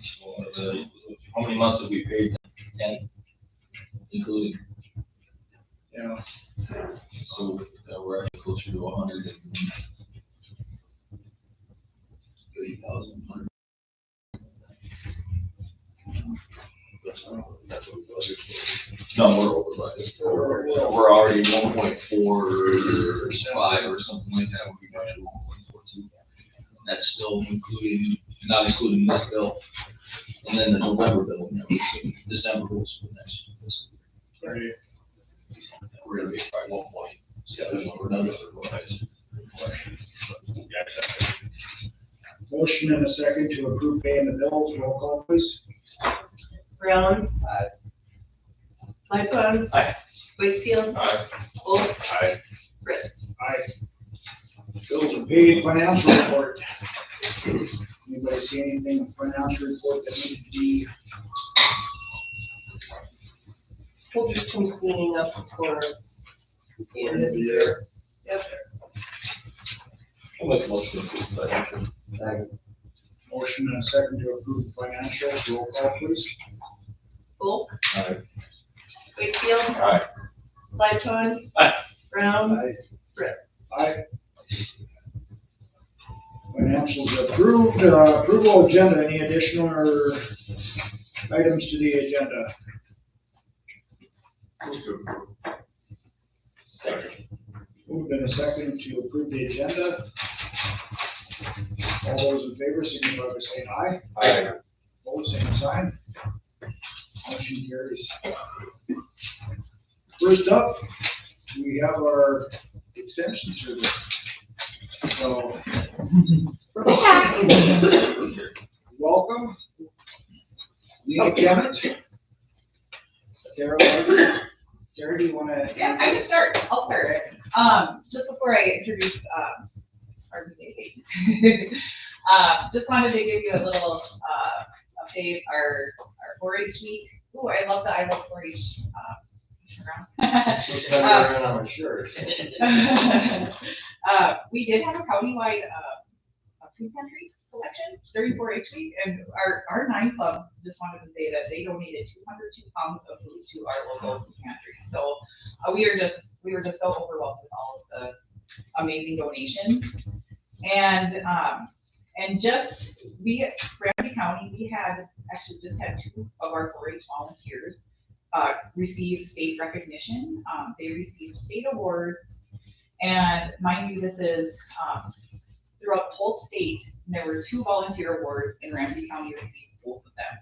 So, how many months have we paid? 10, including. Yeah. So we're actually closer to 130,000. No, we're over budget. We're already 1.45 or something like that. We're actually 1.42. That's still including, not including this bill, and then the November bill. You know, so December bills for next fiscal year. Right. We're gonna be by 1.7 or another. Motion and a second to approve paying the bills. Roll call, please. Brown. Aye. Lightfoot. Aye. Wakefield. Aye. Wolf. Aye. Aye. Bills are paid. Financial report. Anybody see anything in the financial report that needs to be? We'll do some cleaning up for the end of the year. Yep. I'll make a motion to approve financial. Motion and a second to approve the financial. Roll call, please. Wolf. Aye. Wakefield. Aye. Lightfoot. Aye. Brown. Aye. Financials approved. Approval agenda. Any additional or items to the agenda? Second. Moved in a second to approve the agenda. All those in favor, signify by saying aye. Aye. Opposed, same sign. Motion carries. First up, we have our extension service. So, welcome. Leah Kemet. Sarah, do you want to? Yeah, I can start. I'll start. Just before I introduce our new lady, just wanted to give you a little update. Our 4-H week. Ooh, I love the I love 4-H. We did have a countywide food pantry collection during 4-H week, and our 9 clubs just wanted to say that they donated 202 pounds of food to our local food pantry. So we were just so overwhelmed with all of the amazing donations, and just we at Ramsey County, we had actually just had 2 of our 4-H volunteers receive state recognition. They received state awards, and mind you, this is throughout the whole state. There were 2 volunteer awards, and Ramsey County received both of them.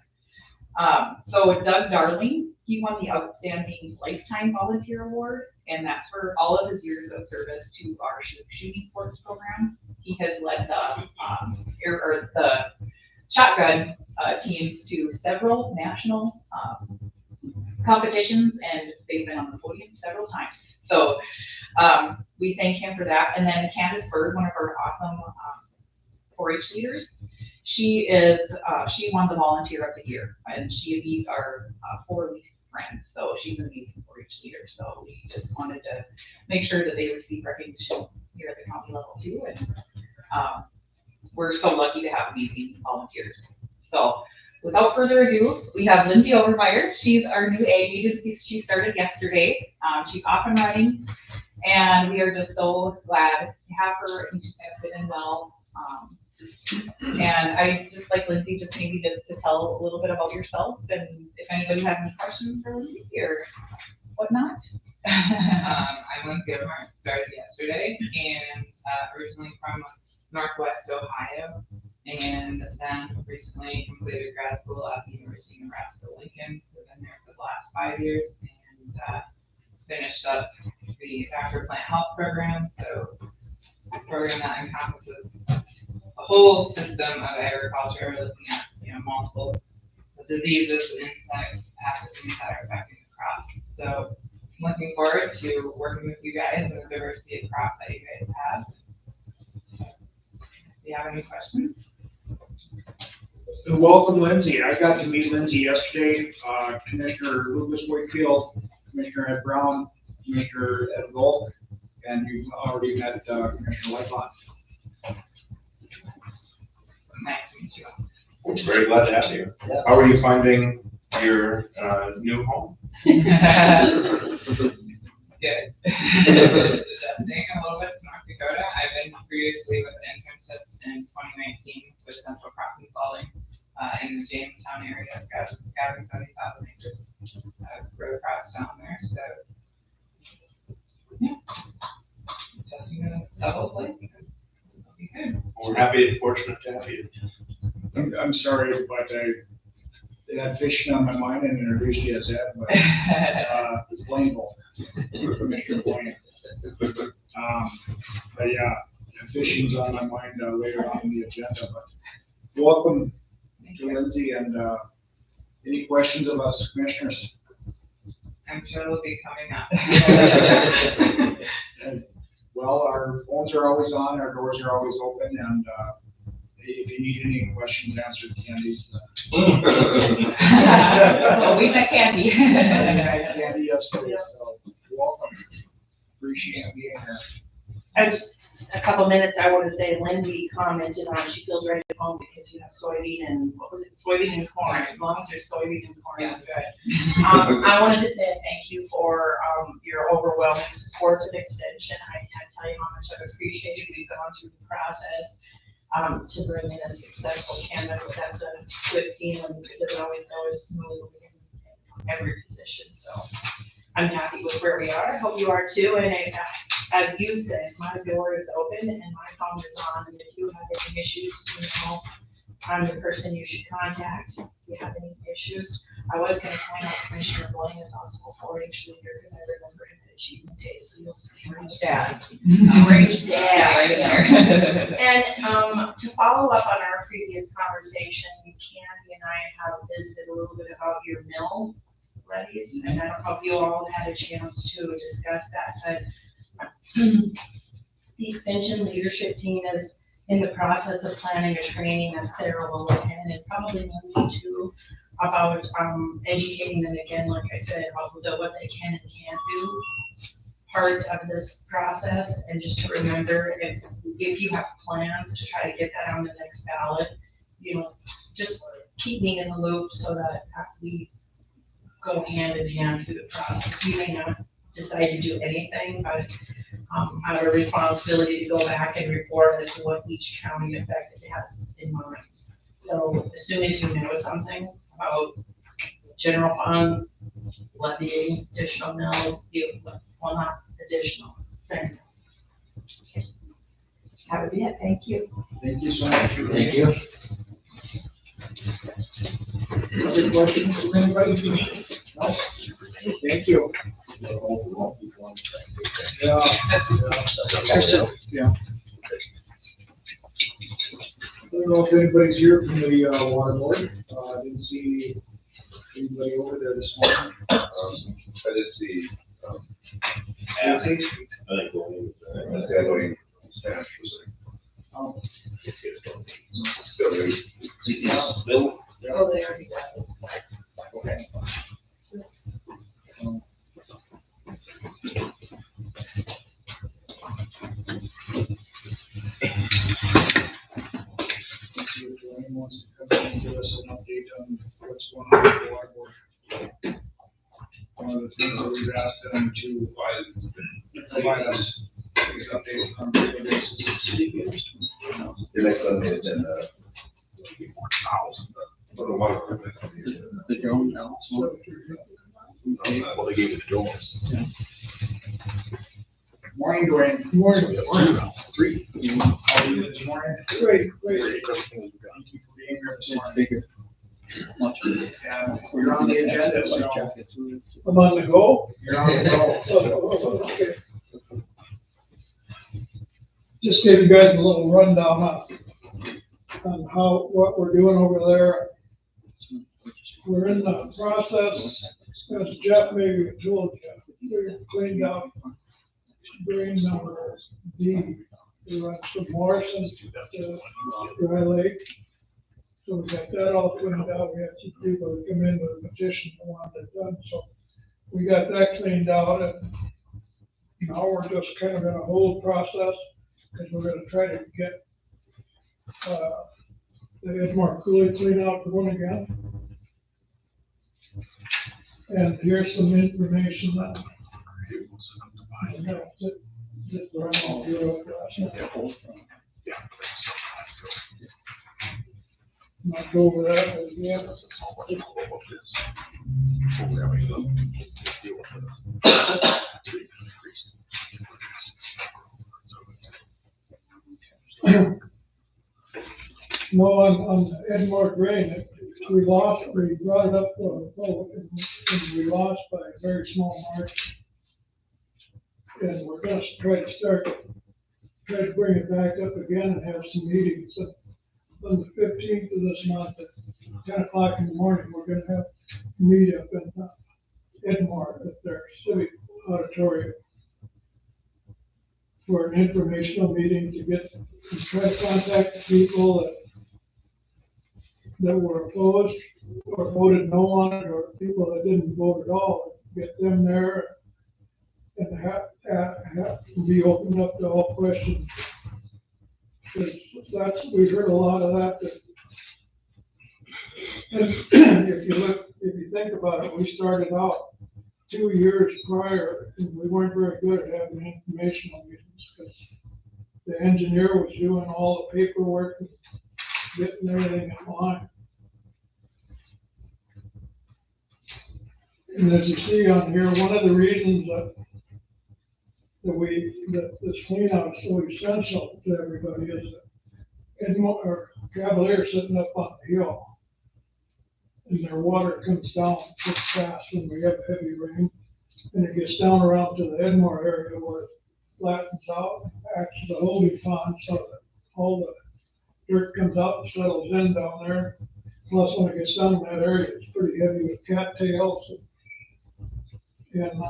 So Doug Darling, he won the Outstanding Lifetime Volunteer Award, and that's for all of his years of service to our shooting sports program. He has led the shotgun teams to several national competitions, and they've been on the podium several times. So we thank him for that. And then Candace Bird, one of our awesome 4-H leaders, she won the Volunteer of the Year, and she leads our 4-week friends. So she's an amazing 4-H leader. So we just wanted to make sure that they receive recognition here at the county level too. And we're so lucky to have amazing volunteers. So without further ado, we have Lindsey Overfire. She's our new ag agency. She started yesterday. She's off and running, and we are just so glad to have her, and she's going to fit in well. And I just like Lindsey, just maybe just to tell a little bit about yourself, and if anybody has any questions for Lindsey or whatnot. I'm Lindsey Overfire, started yesterday, and originally from Northwest Ohio, and then recently completed grad school at the University of Nebraska-Lincoln. So been there for the last 5 years, and finished up the Doctor of Plant Health program. So a program that encompasses a whole system of agriculture, looking at multiple diseases, insects, pathogens that are affecting the crops. So looking forward to working with you guys and the diversity of crops that you guys have. So, if you have any questions? Welcome, Lindsey. I got to meet Lindsey yesterday. Commissioner Lucas Wakefield, Commissioner Ed Brown, Commissioner Ed Volk, and you've already met Commissioner Lightfoot. Nice to meet you. We're very glad to have you. Yeah. How are you finding your new home? Good. Just adjusting a little bit to North Dakota. I've been previously with an internship in 2019 with Central Crop Consulting in the Jamestown area, scouting 70,000 acres. Row crops down there, so yeah. Adjusting to the double flake. It'll be good. We're happy and fortunate to have you. I'm sorry, but they had fishing on my mind and introduced you as that, but, it's Blaine Bolt, Commissioner Blaine. But yeah, fishing's on my mind, later on in the agenda, but welcome to Lindsey, and, any questions of us commissioners? I'm sure it'll be coming up. And, well, our phones are always on, our doors are always open, and, if you need any questions answered, Candy's Well, we met Candy. Candy yesterday, so you're welcome. Appreciate being here. Just a couple minutes, I want to say Lindsey commented on, she feels right at home because you have soybean and, what was it, soybean and corn, as long as there's soybean and corn, you're good. I wanted to say thank you for, your overwhelming support of Extension. I can't tell you how much I've appreciated, we've gone through the process, to bring in a successful candidate. That's a good feeling, because it doesn't always go as smoothly in every position, so I'm happy with where we are. I hope you are too. And as you said, my door is open and my phone is on. And if you have any issues, you know, I'm the person you should contact if you have any issues. I was going to point out Commissioner Blaine is also a 4-H leader, because I remember him at Achievement Day. So you'll see Range Dad. Range Dad. Right in there. And to follow up on our previous conversation, Candy and I have visited a little bit about your mill levies, and I don't know if you all had a chance to discuss that, but the Extension leadership team is in the process of planning a training that Sarah will attend, and probably Lindsey too, about educating them again, like I said, about what they can and can't do part of this process. And just to remember, if you have plans to try to get that on the next ballot, you know, just keep me in the loop so that we go hand in hand through the process. You may not decide to do anything, but I have a responsibility to go back and report as to what each county affected has in mind. So as soon as you know something about general funds, levying additional mills, well, not additional, same. That would be it. Thank you. Thank you so much. Thank you. Other questions from anybody? No? Thank you. Yeah. Yeah. I don't know if anybody's here from the water board. I didn't see anybody over there this morning. I did see, Nancy? I think going Spanish was Oh, Bill? Oh, they already got it. okay. Let's see if Dwayne wants to come in and give us an update on what's going on with the water board. One of the things that we've asked them to provide us these updates on a regular basis. the next on the agenda. For the water permit. The drone now. Well, they gave you the drones. Morning, Dwayne. Morning. Three. How are you this morning? Great, great. Thank you for being here this morning. Much bigger. And we're on the agenda, so I'm on the go. you're on the go. Okay. Just give you guys a little rundown on what we're doing over there. We're in the process, as Jeff maybe told you, we cleaned out drain number D. We went from Morrison to Dry Lake. So we got that all cleaned out. We had some people that come in with a petition that wanted it done, so we got that cleaned out, and now we're just kind of in a hold process, because we're gonna try to get, the Edmore Cooley clean out one again. And here's some information that. Not go over that again. No, on Edmore Drain, we brought it up for a vote, and we lost by a very small margin. And we're gonna try to bring it back up again and have some meetings. So on the 15th of this month at 10 o'clock in the morning, we're gonna have a meet up in Edmore at their civic auditorium for an informational meeting to try to contact the people that were opposed or voted no on it, or people that didn't vote at all, get them there and have to be opened up to all questions. Because we heard a lot of that. And if you think about it, we started out 2 years prior, and we weren't very good at having informational meetings because the engineer was doing all the paperwork and getting everything in line. And as you see on here, one of the reasons that this clean out is so essential to everybody is that Edmore or Cavalier sitting up on the hill, and their water comes down so fast when we have heavy rain, and it gets down around to the Edmore area where it flattens out, acts as a holding pond, so that all the dirt comes out and settles in down there. Plus, when it gets down in that area, it's pretty heavy with cattails. And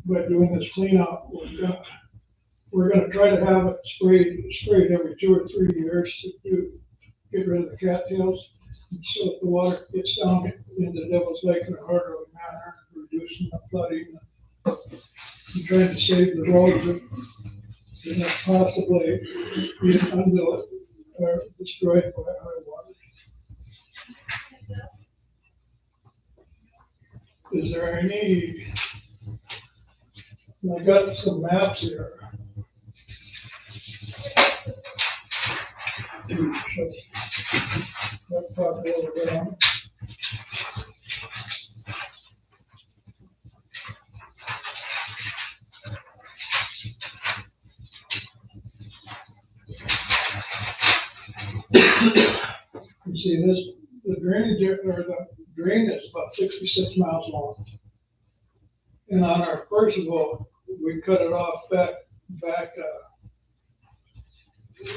by doing this clean out, we're gonna try to have it sprayed every 2 or 3 years to get rid of the cattails. And so if the water gets down into Devil's Lake in a orderly manner, reducing the flooding and trying to save the roads and not possibly be unbuilt or destroyed by high water. Is there any? I got some maps here. That probably over there. You see this, the drainage, or the drain is about 66 miles long. And on our first vote, we cut it off back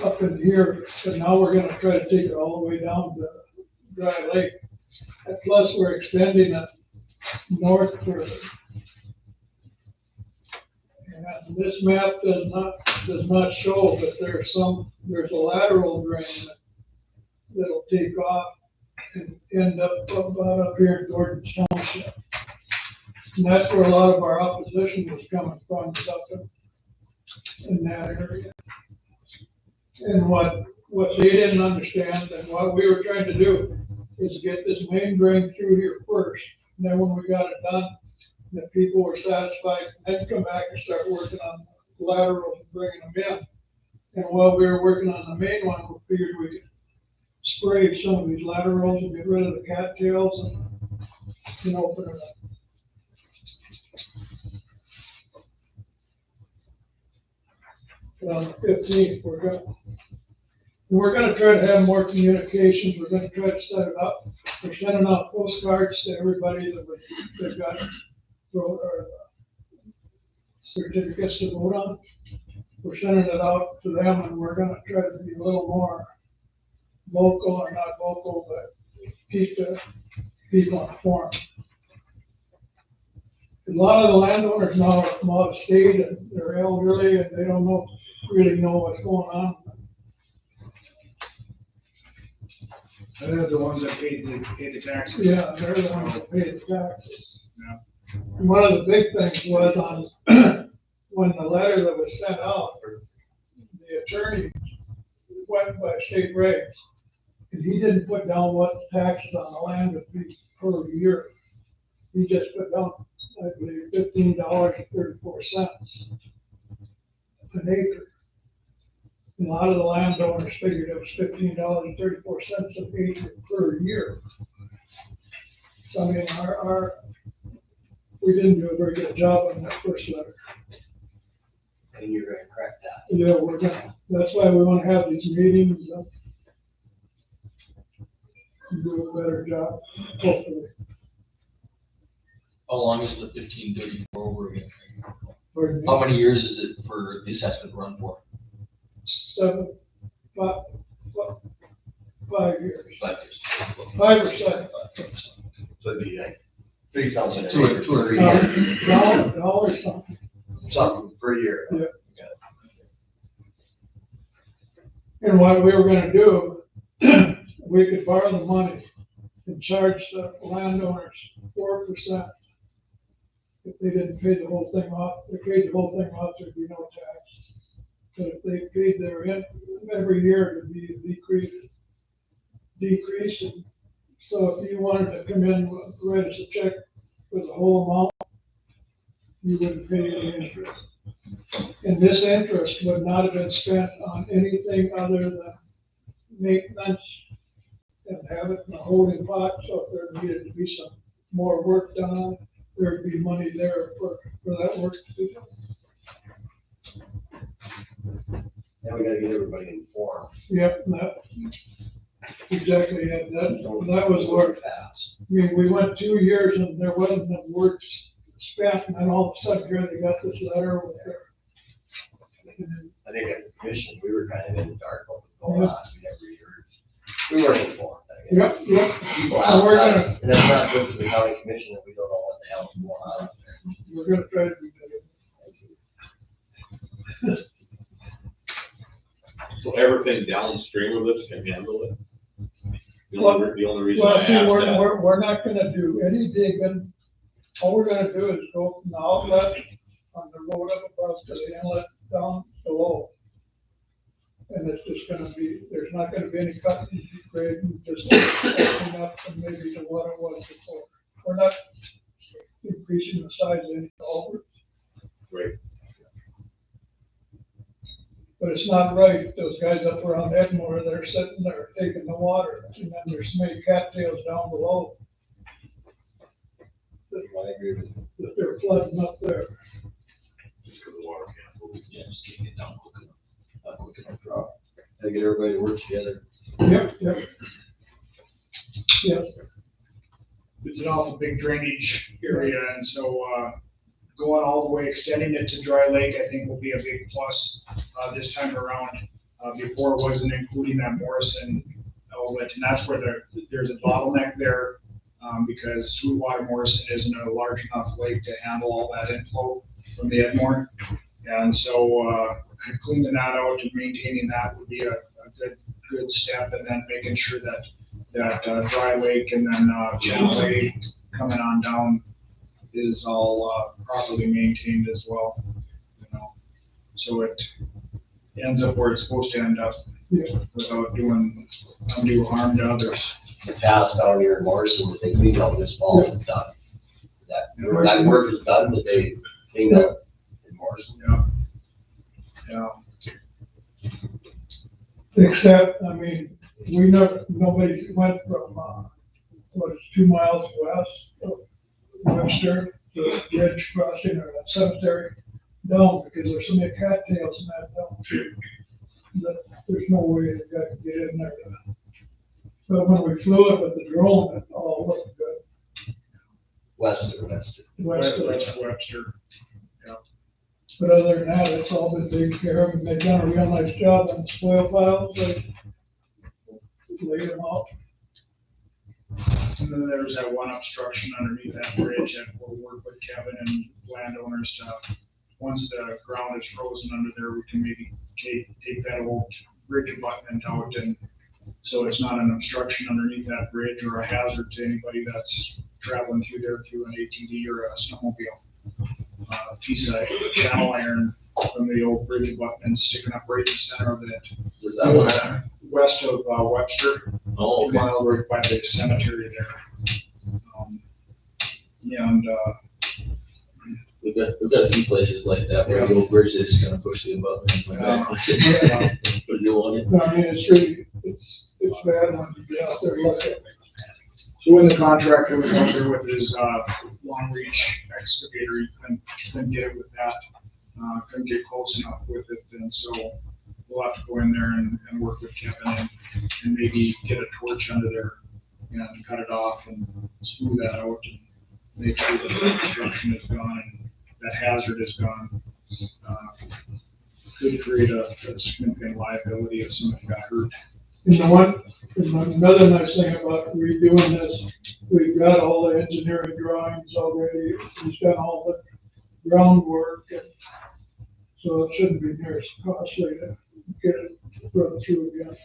up in here, but now we're gonna try to take it all the way down to Dry Lake. And plus, we're extending it north further. And this map does not show, but there's a lateral drain that'll take off and end up about up here in Gordon's Township. And that's where a lot of our opposition was coming from, is up in that area. And what they didn't understand, and what we were trying to do, is get this main drain through here first. And then when we got it done, the people were satisfied, then come back and start working on the laterals and bringing them in. And while we were working on the main one, we figured we could spray some of these laterals and get rid of the cattails and open it up. But on the 15th, we're gonna try to have more communications. We're gonna try to set it up. We're sending out postcards to everybody that got certificates to vote on. We're sending it out to them, and we're gonna try to be a little more vocal, or not vocal, but keep the people informed. A lot of the landowners now are from out of state, and they're elderly, and they don't really know what's going on. And they're the ones that paid the taxes. Yeah, they're the ones that pay the taxes. Yeah. And one of the big things was on, when the letter that was sent out, the attorney went by state regs, And he didn't put down what the taxes on the land would be per year. He just put down, I believe, $15.34 an acre. And a lot of the landowners figured it was $15.34 an acre per year. So I mean, we didn't do a very good job on that first letter. And you're gonna correct that. Yeah, we're gonna, that's why we wanna have these meetings, do a better job, hopefully. How long is the 1534 over again? Pardon me? How many years is it for the assessment run for? 5 years, 5 years. 5 or 7. So it'd be like 3,000 Two or three. Dollar something. something per year. And what we were gonna do, we could borrow the money and charge the landowners 4%. If they didn't pay the whole thing off, if they paid the whole thing off, there'd be no tax. But if they paid their every year, it'd be decreasing. So if you wanted to come in, write us a check for the whole amount, you wouldn't pay any interest. And this interest would not have been spent on anything other than maintenance and have it in a holding pot, so if there needed to be some more work done, there'd be money there for that work to be done. Now we gotta get everybody informed. Yep, exactly, that was where, Pass. I mean, we went 2 years and there wasn't enough work spent, and then all of a sudden here they got this letter with their. I think as a commission, we were kind of in the dark what was going on. We never heard. We weren't informed. I guess. Yep. People And we're ask us, and it's not good for the county commission that we don't know what the hell is going on. We're gonna try to do that. So everything downstream of this can handle it? The only reason I Well, asked see, that. we're not gonna do any digging. All we're gonna do is go from the outlet on the road up above to the inlet down below. And it's just gonna be, there's not gonna be any cutting, grading, just opening up and maybe to what it was before. We're not increasing the size of any culverts. Right. But it's not right, those guys up around Edmore, they're sitting there taking the water, and then there's many cattails down below. I agree with you. That they're flooding up there. Just because the water can't move. Yeah, just getting it down quick enough. Not quick enough drop. Gotta get everybody to work together. Yep. Yes, It's an awful big drainage area, and so, going all the way, extending it to Dry Lake, I think will be a big plus, this time around. Before it wasn't including that Morrison outlet, and that's where there's a bottleneck there, because Sweetwater Morrison isn't a large enough lake to handle all that inflow from the Edmore. And so, cleaning that out and maintaining that would be a good step, and then making sure that Dry Lake and then Channel Lake coming on down is all properly maintained as well, you know. So it ends up where it's supposed to end up without doing undue harm to others. The pass down here in Morrison, that they cleaned out this fall is done. That work is done, but they cleaned up in Morrison. Yeah. except, I mean, nobody went from, 2 miles west of Webster to the bridge crossing or that cemetery down, because there's so many cattails in that down too, that there's no way the guy could get in there. But when we flew it with the drone, it all looked good. West of Webster. West of Webster. But other than that, it's all been taken care of, and they've done a real nice job on the spoil piles, they laid them out. And then there's that one obstruction underneath that bridge that we'll work with Kevin and landowners to, once the ground is frozen under there, we can maybe take that old bridge abutment out, and so it's not an obstruction underneath that bridge or a hazard to anybody that's traveling through there through an ATV or a snowmobile. Piece of channel iron from the old bridge abutment sticking up right in the center of it. Was that one? West of Webster. Oh, okay. mile right by the cemetery there. And, We've got a few places like that where the old bridge, they just kind of push the above. And put a new one in. I mean, it's really, it's bad when you get out there and look at it. so when the contractor was out there with his, long reach excavator, he couldn't get it with that. Couldn't get close enough with it, and so we'll have to go in there and work with Kevin and maybe get a torch under there and cut it off and smooth that out and make sure that the obstruction is gone and that hazard is gone. Could create a significant liability if somebody got hurt. And another nice thing about redoing this, we've got all the engineering drawings already, we've done all the groundwork, and so it shouldn't be near as costly to get it run through again.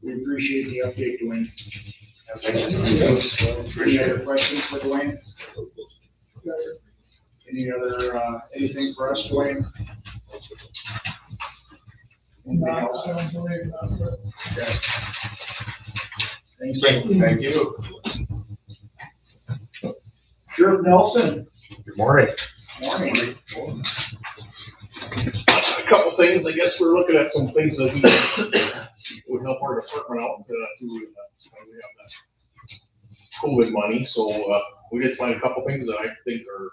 We appreciate the update, Dwayne. Thank Any other questions for Dwayne? Any other, anything for us, Dwayne? Anything No, else? I don't believe that, but Okay. Thanks. Thank you. Sheriff Nelson. Good morning. Morning. A couple things, I guess we're looking at some things that would help our department out, through, we have that COVID money, so, we did find a couple things that I think are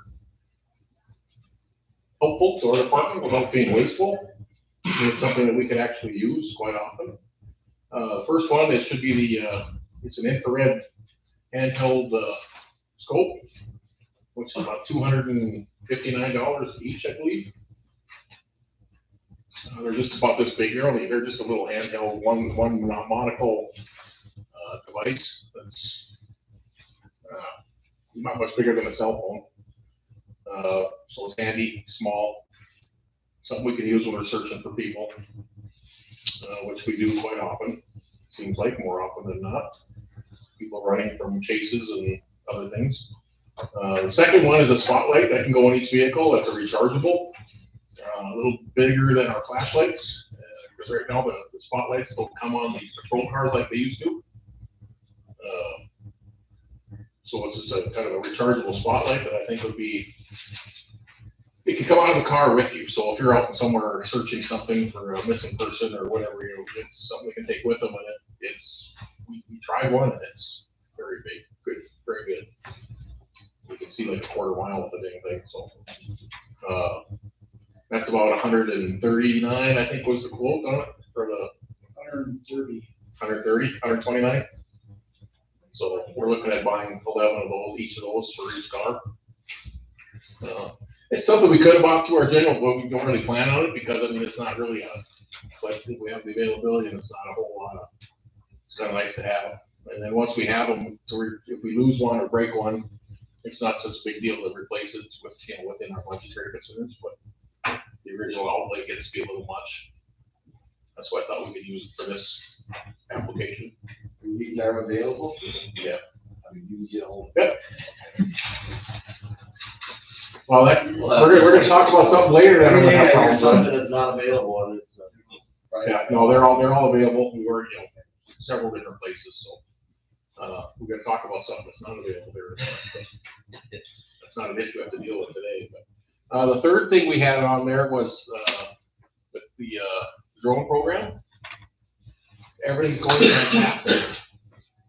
helpful to our department without being wasteful. It's something that we can actually use quite often. First one, it should be the, it's an infrared handheld, scope, which is about $259 each, I believe. They're just about this big. They're just a little handheld, one monocle device that's not much bigger than a cell phone. So it's handy, small, something we can use when we're searching for people, which we do quite often. Seems like more often than not. People running from chases and other things. The second one is a spotlight that can go in each vehicle. That's a rechargeable. A little bigger than our flashlights, because right now the spotlights don't come on these patrol cars like they used to. So it's just a kind of a rechargeable spotlight that I think would be, it can come out of the car with you. So if you're out somewhere searching something for a missing person or whatever, it's something we can take with them, and we tried one and it's very big, good, very good. You can see like a quarter mile with the dang thing. So that's about 139, I think was the quote on it for the 129. So we're looking at buying 11 of those, each of those for each car. It's something we could have bought through our general, but we don't really plan on it because I mean it's not really but we have the availability and it's not a whole lot of. It's kind of nice to have. And then once we have them, if we lose one or break one, it's not such a big deal to replace it with within our budgetary concerns. But the original outlay gets to be a little much. That's why I thought we could use it for this application. These are available? Yeah. I mean, you get home. Yep. Well, we're gonna talk about something later that I'm gonna have problems with. Something that's not available and it's. Yeah, no, they're all available. We were, several different places, so, we're gonna talk about something that's not available there. That's not an issue I have to deal with today, but, the third thing we had on there was, the drone program. Everything's going fantastic.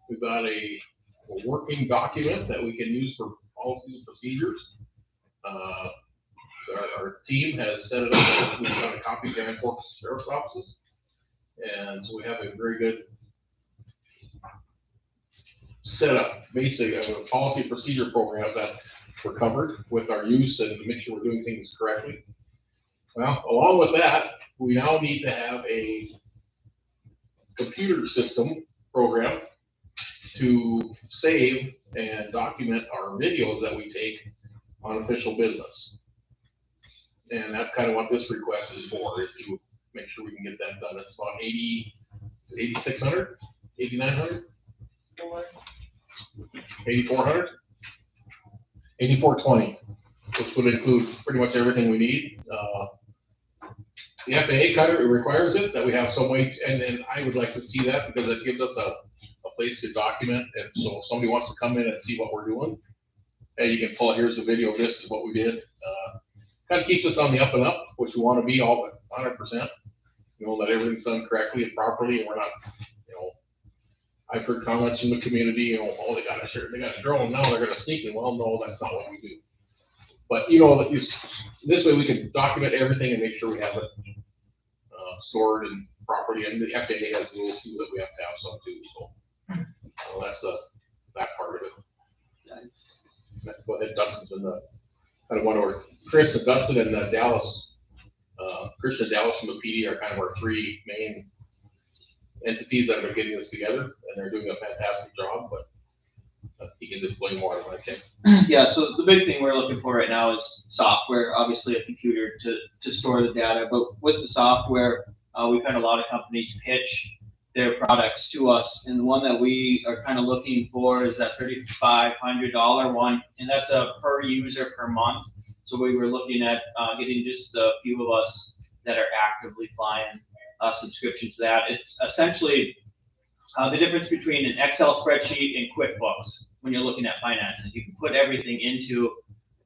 We've got a working document that we can use for policies and procedures. Our team has set it up. We've got a copy of Grand Forks Sheriff's offices. And so we have a very good setup, basically a policy and procedure program that we're covered with our use and to make sure we're doing things correctly. Well, along with that, we now need to have a computer system program to save and document our videos that we take on official business. And that's kind of what this request is for, is to make sure we can get that done. It's about 8,600, 8,900, 8,400, 8,420, which would include pretty much everything we need. the FAA kind of requires it, that we have some way, and then I would like to see that because it gives us a place to document. And so if somebody wants to come in and see what we're doing, hey, you can pull, here's a video of this is what we did. Kind of keeps us on the up and up, which we want to be all 100%. You know, that everything's done correctly and properly, and we're not, you know, I've heard comments from the community, you know, oh, they got a drone, now they're gonna sneak in. Well, no, that's not what we do. But, you know, this way we can document everything and make sure we have it stored and properly, and the FAA has rules too that we have to have some too, so that's that part of it. Go ahead, Dustin's in the, kind of one where Chris and Dustin and Dallas, Christian and Dallas from the PD are kind of our three main entities that are getting this together, and they're doing a fantastic job, but he can display more than I can. Yeah, so the big thing we're looking for right now is software, obviously a computer to store the data, but with the software, we've had a lot of companies pitch their products to us, and the one that we are kind of looking for is that $3,500 one, and that's a per user per month. So we were looking at getting just a few of us that are actively flying a subscription to that. It's essentially the difference between an Excel spreadsheet and QuickBooks when you're looking at finances. You can put everything into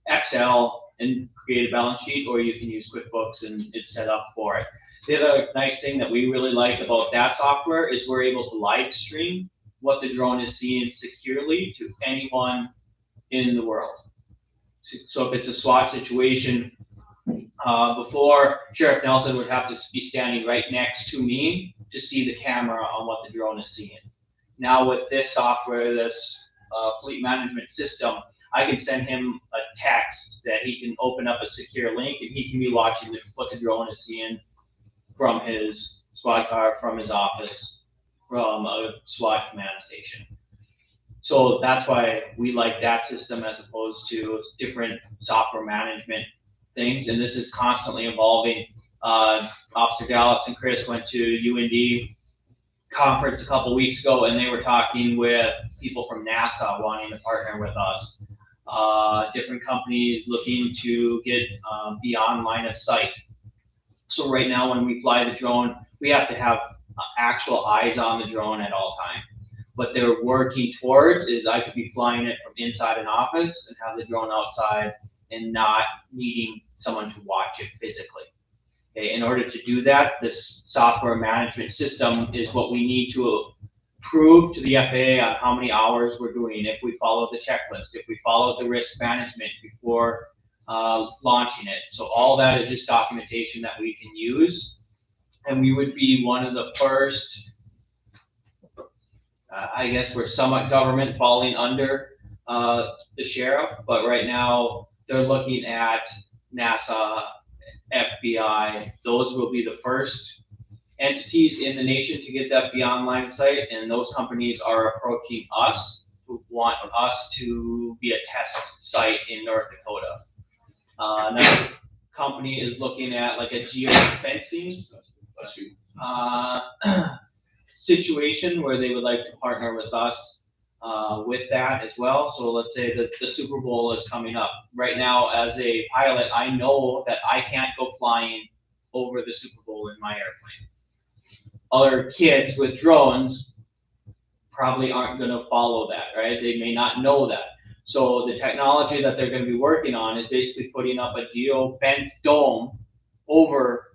Excel and create a balance sheet, or you can use QuickBooks and it's set up for it. The other nice thing that we really like about that software is we're able to live stream what the drone is seeing securely to anyone in the world. So if it's a SWAT situation, before Sheriff Nelson would have to be standing right next to me to see the camera on what the drone is seeing. Now with this software, this fleet management system, I can send him a text that he can open up a secure link and he can be watching what the drone is seeing from his squad car, from his office, from a SWAT command station. So that's why we like that system as opposed to different software management things. And this is constantly evolving. Officer Dallas and Chris went to UND conference a couple weeks ago, and they were talking with people from NASA wanting to partner with us. Different companies looking to get beyond line of sight. So right now when we fly the drone, we have to have actual eyes on the drone at all times. What they're working towards is I could be flying it from inside an office and have the drone outside and not needing someone to watch it physically. Okay, in order to do that, this software management system is what we need to prove to the FAA on how many hours we're doing, if we follow the checklist, if we follow the risk management before launching it. So all that is just documentation that we can use. And we would be one of the first, I guess we're somewhat government falling under the sheriff, but right now they're looking at NASA, FBI. Those will be the first entities in the nation to get that beyond line of sight, and those companies are approaching us who want us to be a test site in North Dakota. Another company is looking at like a geofencing situation where they would like to partner with us with that as well. So let's say that the Super Bowl is coming up. Right now, as a pilot, I know that I can't go flying over the Super Bowl in my airplane. Other kids with drones probably aren't going to follow that, right? They may not know that. So the technology that they're going to be working on is basically putting up a geo-fence dome over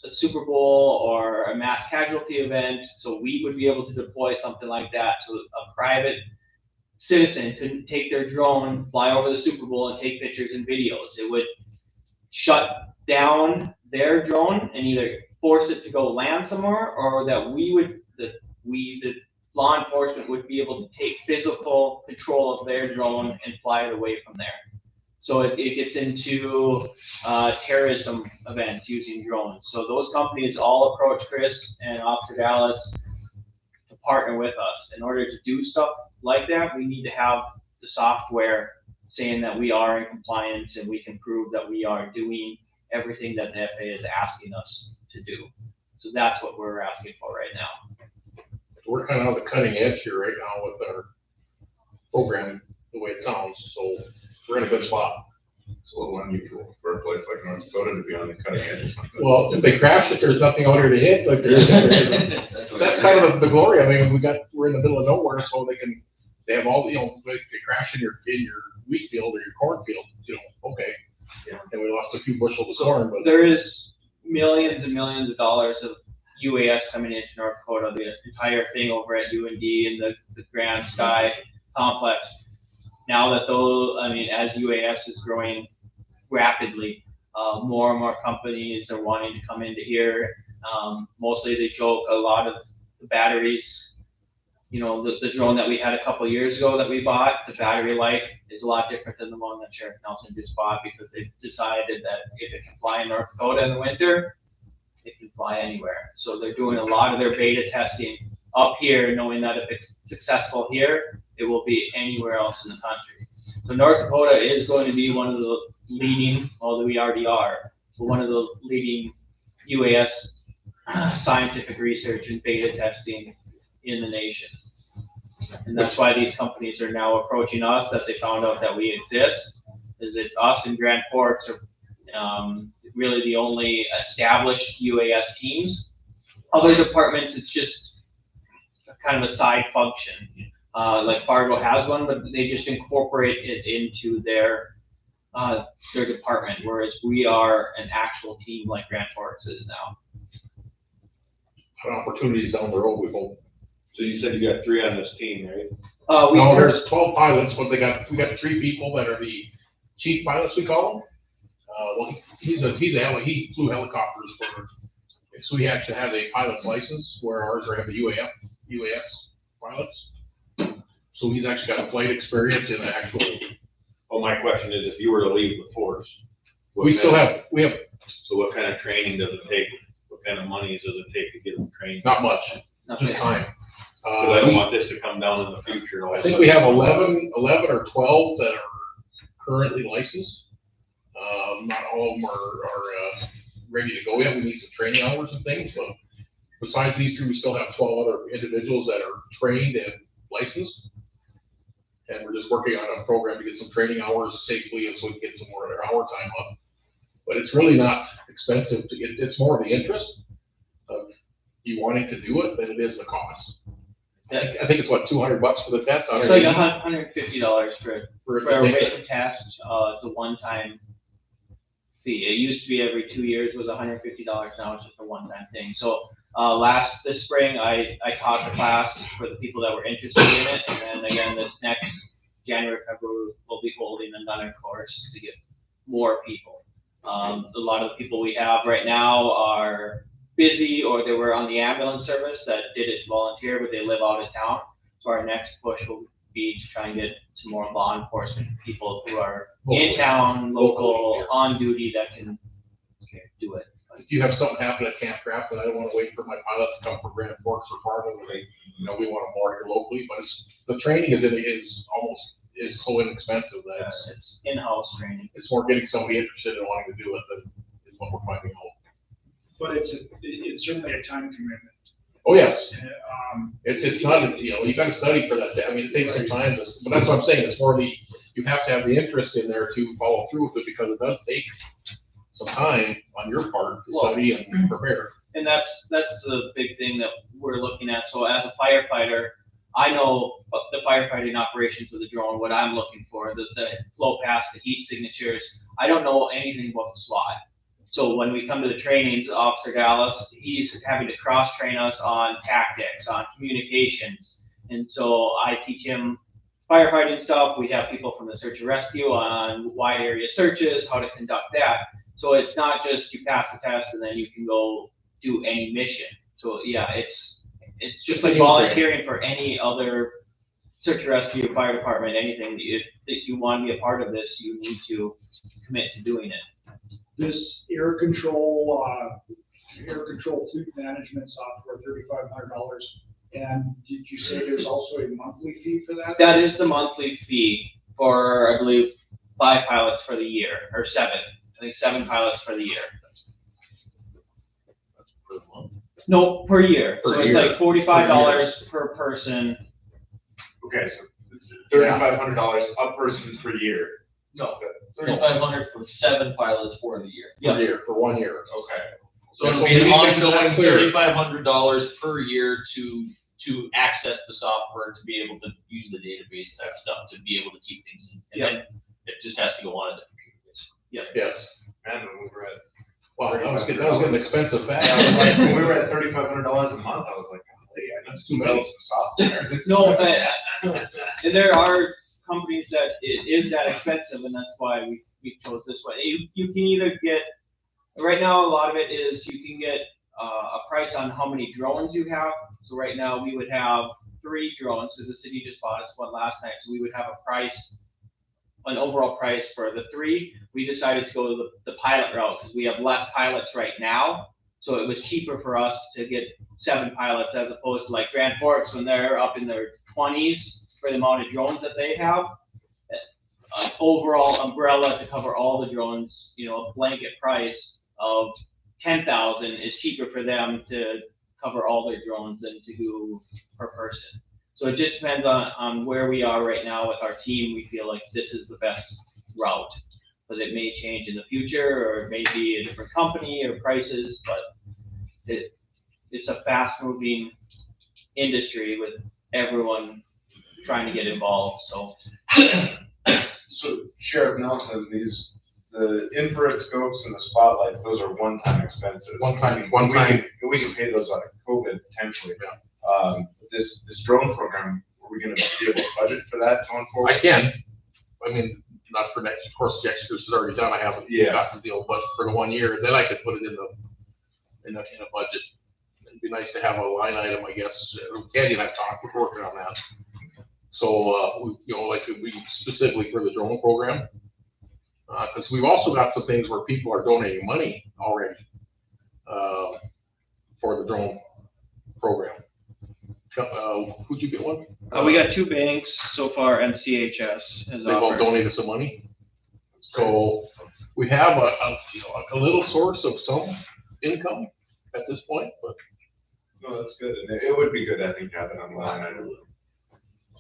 a Super Bowl or a mass casualty event. So we would be able to deploy something like that. So a private citizen couldn't take their drone, fly over the Super Bowl and take pictures and videos. It would shut down their drone and either force it to go land somewhere, or that the law enforcement would be able to take physical control of their drone and fly it away from there. So it gets into terrorism events using drones. So those companies all approach Chris and Officer Dallas to partner with us. In order to do stuff like that, we need to have the software saying that we are in compliance and we can prove that we are doing everything that the FAA is asking us to do. So that's what we're asking for right now. We're kind of on the cutting edge here right now with our program, the way it sounds. So we're in a good spot. It's a little unusual for a place like North Dakota to be on the cutting edge of something. Well, if they crash it, there's nothing out here to hit, like that's kind of the glory. I mean, we're in the middle of nowhere, so they have all, they crash in your wheat field or your cornfield, okay. Yeah. And we lost a few bushels of corn, but. There is millions and millions of dollars of UAS coming into North Dakota, the entire thing over at UND and the Grand Sky complex. Now that as UAS is growing rapidly, more and more companies are wanting to come into here. Mostly they joke a lot of the batteries, the drone that we had a couple of years ago that we bought, the battery life is a lot different than the one that Sheriff Nelson just bought, because they've decided that if it can fly in North Dakota in the winter, it can fly anywhere. So they're doing a lot of their beta testing up here, knowing that if it's successful here, it will be anywhere else in the country. So North Dakota is going to be one of the leading, although we already are, but one of the leading UAS scientific research and beta testing in the nation. And that's why these companies are now approaching us, that they found out that we exist, is it's us and Grand Forks are really the only established UAS teams. Other departments, it's just kind of a side function. Like Fargo has one, but they just incorporate it into their department, whereas we are an actual team like Grand Forks is now. Opportunities down the road, we hope. So you said you got 3 on this team, right? No, there's 12 pilots, but we got 3 people that are the chief pilots, we call them. Well, he flew helicopters so he actually has a pilot's license, where ours have a UAS pilots. So he's actually got a flight experience in the actual. Well, my question is, if you were to leave the force, we have. So what kind of training does it take? What kind of money does it take to get them trained? Not much, just time. Because I don't want this to come down in the future. I think we have 11 or 12 that are currently licensed. Not all of them are ready to go yet. We need some training hours and things, but besides these 3, we still have 12 other individuals that are trained and licensed. And we're just working on a program to get some training hours safely, and so we can get some more of their hour time up. But it's really not expensive to get. It's more of the interest of you wanting to do it than it is the cost. I think it's what, $200 for the test. It's like $150 for a written test. It's a one-time fee. It used to be every 2 years was $150. Now it's just a one-time thing. So this spring, I taught the class for the people that were interested in it, and then again this next January, February, we'll be holding another course to get more people. A lot of the people we have right now are busy, or they were on the ambulance service that did it to volunteer, but they live out of town. So our next push will be to try and get some more law enforcement people who are in town, local, on duty, that can do it. If you have something happen at Camp Craft, and I don't want to wait for my pilot to come from Grand Forks or Fargo, we want them more here locally. But the training is so inexpensive that it's in-house training. It's more getting somebody interested in wanting to do it than is what we're finding out. But it's certainly a time commitment. Oh, yes. It's not, you got to study for that. I mean, it takes some time, but that's what I'm saying. It's more you have to have the interest in there to follow through with it, because it does take some time on your part to study and prepare. And that's the big thing that we're looking at. So as a firefighter, I know the firefighting operations of the drone, what I'm looking for, the flow paths, the heat signatures. I don't know anything about the SWAT. So when we come to the trainings, Officer Dallas, he's having to cross-train us on tactics, on communications. And so I teach him firefighting stuff. We have people from the search and rescue on wide area searches, how to conduct that. So it's not just you pass the test and then you can go do any mission. So yeah, it's just like volunteering for any other search and rescue, fire department, anything that you want to be a part of this, you need to commit to doing it. This air control fleet management software, $3,500. And did you say there's also a monthly fee for that? That is the monthly fee for, I believe, 5 pilots for the year, or 7. I think 7 pilots for the year. That's per month. No, per year. Per so year. It's like $45 per person. Okay, so it's $3,500 a person per year. No, 3,500 for 7 pilots for the year. For 1 year. Okay. So it'll So be an we make sure ongoing that's clear. $3,500 per year to access the software, to be able to use the database type stuff, to be able to keep things in. And then it just has to go on the computer. Yes. And when we were at, Well, that was getting expensive fast. I was like, when we were at $3,500 a month, I was like, golly, I That's need too to many. develop some software. No, and there are companies that it is that expensive, and that's why we chose this one. You can either get, right now, a lot of it is you can get a price on how many drones you have. So right now, we would have 3 drones, because the city just bought us one last night, so we would have a price, an overall price for the 3. We decided to go the pilot route, because we have less pilots right now. So it was cheaper for us to get 7 pilots as opposed to like Grand Forks when they're up in their 20s for the amount of drones that they have. An overall umbrella to cover all the drones, a blanket price of 10,000 is cheaper for them to cover all their drones than to do per person. So it just depends on where we are right now with our team. We feel like this is the best route, but it may change in the future, or it may be a different company or prices, but it's a fast moving industry with everyone trying to get involved, so. So Sheriff Nelson, the infrared scopes and the spotlights, those are one-time expenses. One time. We can pay those out of COVID potentially. This drone program, are we gonna be able to budget for that going forward? I can. I mean, not for next, of course, the extras is already done. I haven't got the deal, but for the 1 year, then I could put it in a budget. It'd be nice to have a line item, I guess. Candy and I talked, we're working on that. So, we specifically for the drone program. Because we've also got some things where people are donating money already for the drone program. Would you get one? We got 2 banks so far, and CHS has They've all offered. donated some money. So we have a little source of some income at this point, but. No, that's good. And it would be good, I think, to have it on the line item.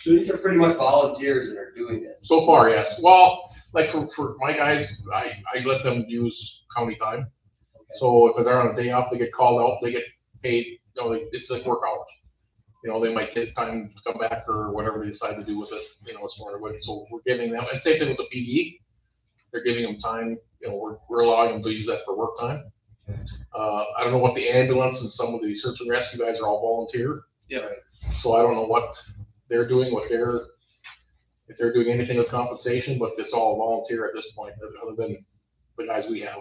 So these are pretty much volunteers that are doing this. So far, yes. Well, like for my guys, I let them use county time. Okay. So if they're on a day off, they get called out, they get paid, it's like work hours. They might get time to come back or whatever they decide to do with it, as far as what, so we're giving them, and same thing with the PD. They're giving them time, we're allowing them to use that for work time. I don't know what the ambulance and some of the search and rescue guys are all volunteer. Yeah. So I don't know what they're doing, if they're doing anything with compensation, but it's all volunteer at this point, other than the guys we have,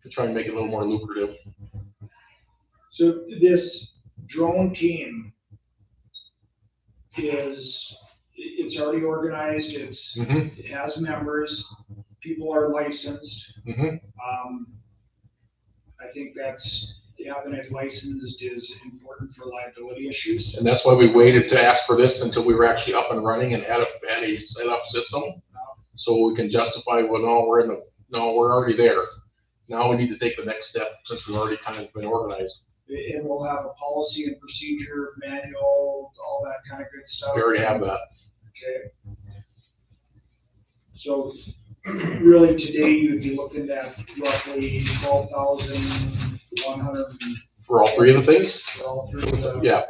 to try and make it a little more lucrative. So this drone team it's already organized, it has members, people are licensed. Mhm. I think having it licensed is important for liability issues. And that's why we waited to ask for this until we were actually up and running and had a set up system. So we can justify, well, no, we're already there. Now we need to take the next step since we've already kind of been organized. And we'll have a policy and procedure manual, all that kind of good stuff. We already have that. Okay. So really today you'd be looking at roughly 12,100 For all 3 of the things? for all 3 of the. Yeah.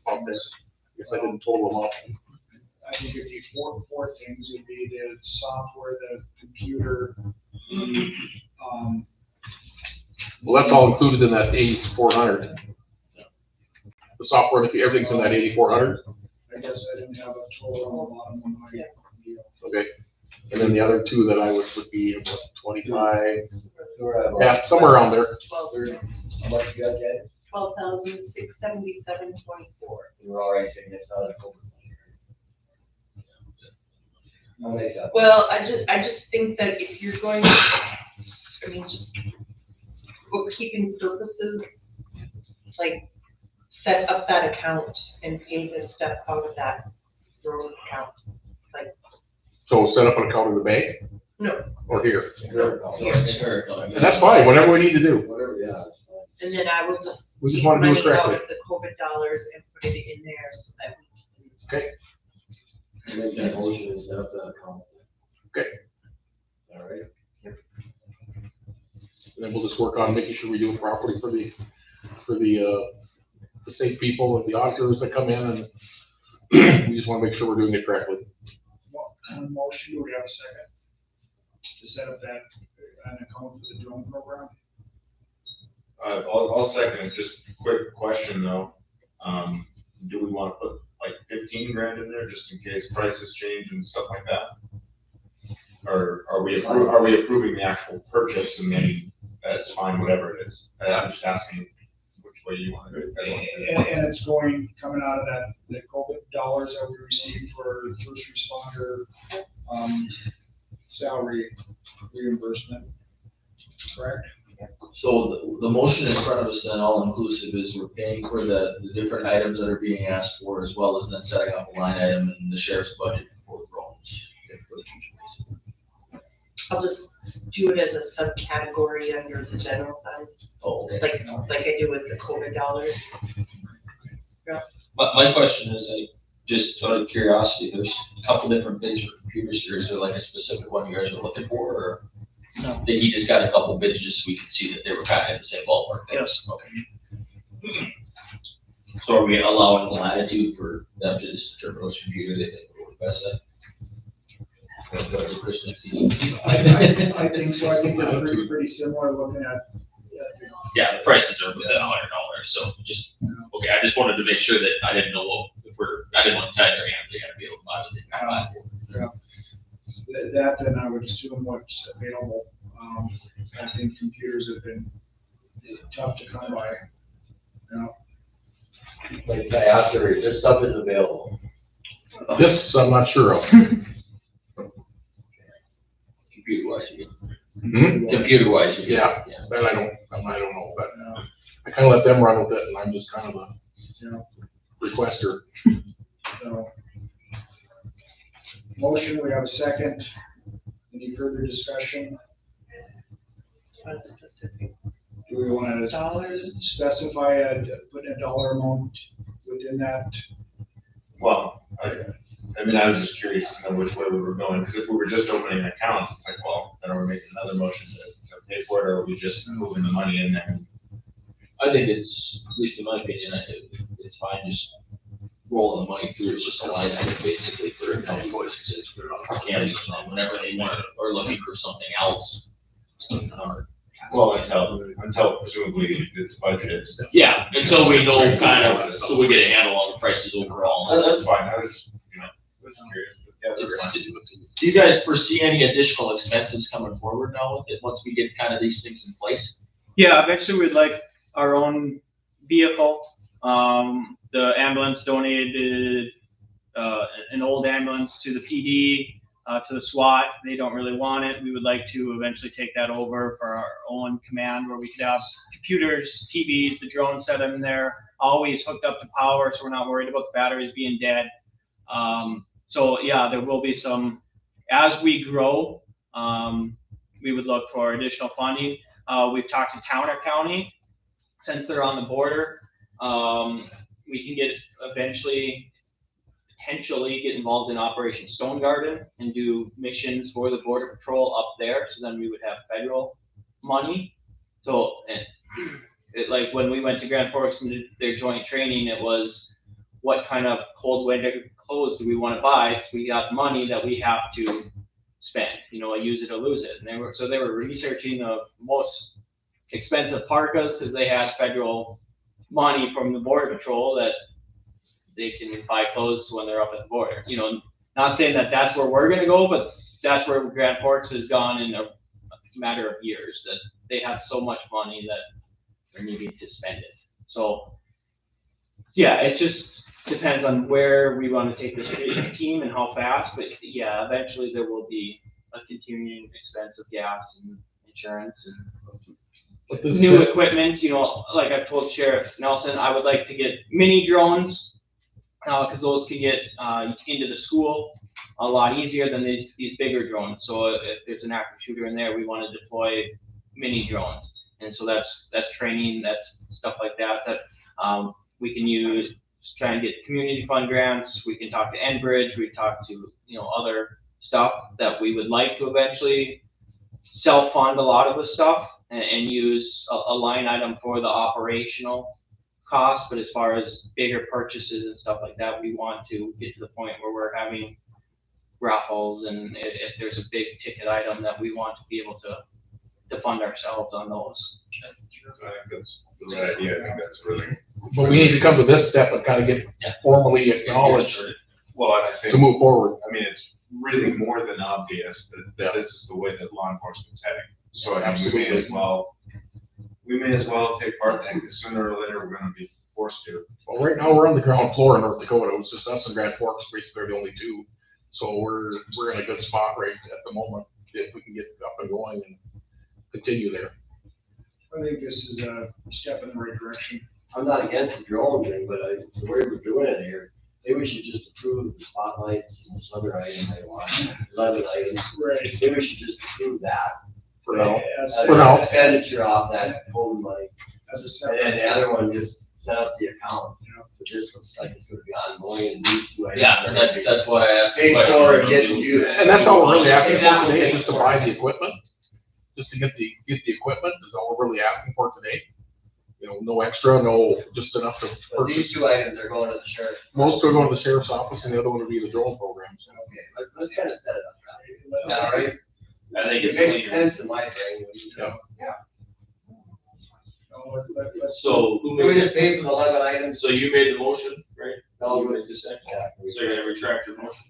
I guess I didn't total them up. I think it'd be four things. It'd be the software, the computer, the, Well, that's all included in that 8,400. The software, everything's in that 8,400. I guess I didn't have a total on the bottom one. Okay. And then the other 2 that I would be about 25, yeah, somewhere around there. 12,600. How much you got, Jen? 12,677.24. You're all right, Jen, that's not a COVID. I'll make that. Well, I just think that if you're going to, just bookkeeping purposes, like set up that account and pay this stuff out of that drone account. So set up an account in the bank? No. Or here? In her account. And that's fine, whatever we need to do. Whatever, yeah. That's fine. And then I will just We just take wanna do it money out correctly. of the COVID dollars and put it in there so that we can. Make that motion and set up that account. All right. And then we'll just work on making sure we do it properly for the state people and the auditors that come in, and we just want to make sure we're doing it correctly. On the motion, do we have a second? To set up that, an account for the drone program? I'll second it. Just quick question though. Do we want to put like 15 grand in there just in case prices change and stuff like that? Or are we approving the actual purchase and then that's fine, whatever it is? I'm just asking which way you want to do it. And it's coming out of the COVID dollars that we received for first responder, salary reimbursement, correct? So the motion in front of us then, all inclusive, is we're paying for the different items that are being asked for, as well as then setting up a line item in the sheriff's budget for drones. For the future, basically. I'll just do it as a subcategory under the general fund, Oh, okay. like I do with the COVID dollars. My question is, just out of curiosity, there's a couple different bids for computers here. Is there like a specific one you guys are looking for, or? No. That he just got a couple bids just so we could see that they were kind of in the same ballpark? Yes. Okay. So are we allowing the latitude for them to just determine which computer they think will work best at? Whatever Christian sees. I think so. I think they're pretty similar looking at. Yeah, the prices are within $100, so just, okay, I just wanted to make sure that I didn't know I didn't want to tie their hands, they gotta be able to buy what they can buy. That, and I would assume what's available. I think computers have been tough to come by. You know, Like I asked her, if this stuff is available. This, I'm not sure of. Computer-wise, you Hmm? mean? Computer-wise, you mean? Yeah, that I don't know, but I kind of let them run with it, and I'm just kind of a requester. so. Motion, we have a second. Any further discussion? What specific Do we want to dollars? specify put a dollar amount within that? Well, I mean, I was just curious to know which way we were going, because if we were just opening an account, it's like, well, then are we making another motion to pay for it, or are we just moving the money in there? I think it's, at least in my opinion, it's fine just rolling the money through. It's just a line item basically for county voices. Yeah, whenever they want or looking for something else. Well, until presumably it's budgeted. Yeah, until we know kind of, so we get a handle on the prices overall. That's fine. I was just, curious. But yeah, It's that's fine to do it. Do you guys foresee any additional expenses coming forward now with it, once we get kind of these things in place? Yeah, eventually we'd like our own vehicle. The ambulance donated an old ambulance to the PD, to the SWAT. They don't really want it. We would like to eventually take that over for our own command, where we could have computers, TVs, the drone set in there, always hooked up to power, so we're not worried about the batteries being dead. So yeah, there will be some, as we grow, we would look for additional funding. We've talked to Towner County, since they're on the border. We can get potentially get involved in Operation Stone Garden and do missions for the Border Patrol up there. So then we would have federal money. So, like when we went to Grand Forks and did their joint training, it was what kind of cold winter clothes do we want to buy? Because we got money that we have to spend, use it or lose it. And they were researching the most expensive parkas because they had federal money from the Border Patrol that they can buy clothes when they're up at the border. Not saying that that's where we're gonna go, but that's where Grand Forks has gone in a matter of years, that they have so much money that they're needing to spend it. So yeah, it just depends on where we want to take this team and how fast, but yeah, eventually there will be a continuing expense of gas and insurance and new equipment. Like I've told Sheriff Nelson, I would like to get mini drones, because those can get into the school a lot easier than these bigger drones. So if there's an active shooter in there, we want to deploy mini drones. And so that's training, that's stuff like that we can use, try and get community fund grants. We can talk to Enbridge, we talk to, other stuff that we would like to eventually self-fund a lot of the stuff and use a line item for the operational cost, but as far as bigger purchases and stuff like that, we want to get to the point where we're having raffles, and if there's a big ticket item that we want to be able to fund ourselves on those. I think that's the right idea. I think that's really. But we need to come to this step and kind of get formally acknowledged Well, and I to think, move forward. I mean, it's really more than obvious that this is the way that law enforcement's heading. So I mean, we may as well take part in it, because sooner or later, we're gonna be forced to. Well, right now, we're on the ground floor in North Dakota. It's just us and Grand Forks, basically the only two. So we're in a good spot right at the moment, if we can get up and going and continue there. I think this is a step in the right direction. I'm not against the drone thing, but the way we're doing it here, maybe we should just approve the spotlights and some other item I want, 11 items. Right. Maybe we should just approve that. For now. As For now. Expenditure off that home money. a And separate. then the other one, just set up the account. But this looks like it's gonna be ongoing and these two items Yeah, are and gonna be that's why I asked the paid question. for and getting used. And that's all we're really asking for today, is just to buy the equipment, just to get the equipment is all we're really asking for today. You know, no extra, just enough to But these purchase. two items are going to the sheriff. Most will go to the sheriff's office and the other one will be the drone program. So Okay, let's kind of set it up. All right? I think It it's makes cleaner. sense in my brain. Yeah. Let's. So who Can we made, just pay for the 11 items? so you made the motion, right? No, You we- made the second. Yeah. So you're gonna retract your motion?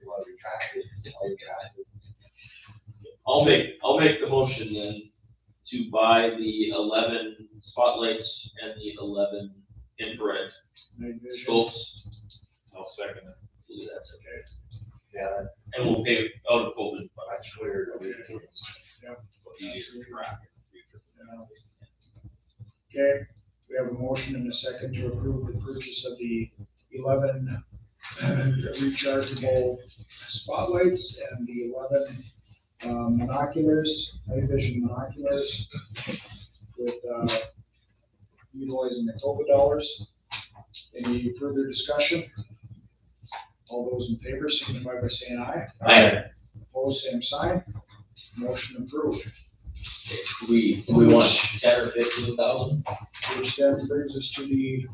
You want to retract it? I'll retract it. I'll make the motion then to buy the 11 spotlights and the 11 infrared scopes. I'll second it. Hopefully that's okay. Yeah, And we'll pay it out of COVID. that's clear. Easier to track. Okay, we have a motion and a second to approve the purchase of the 11 rechargeable spotlights and the 11 monoculars, night vision monoculars with utilizing the COVID dollars. Any further discussion? All those in favor, signify by saying aye. Aye. Opposed, same sign. Motion approved. We want 10 or 15,000? Which then brings us to the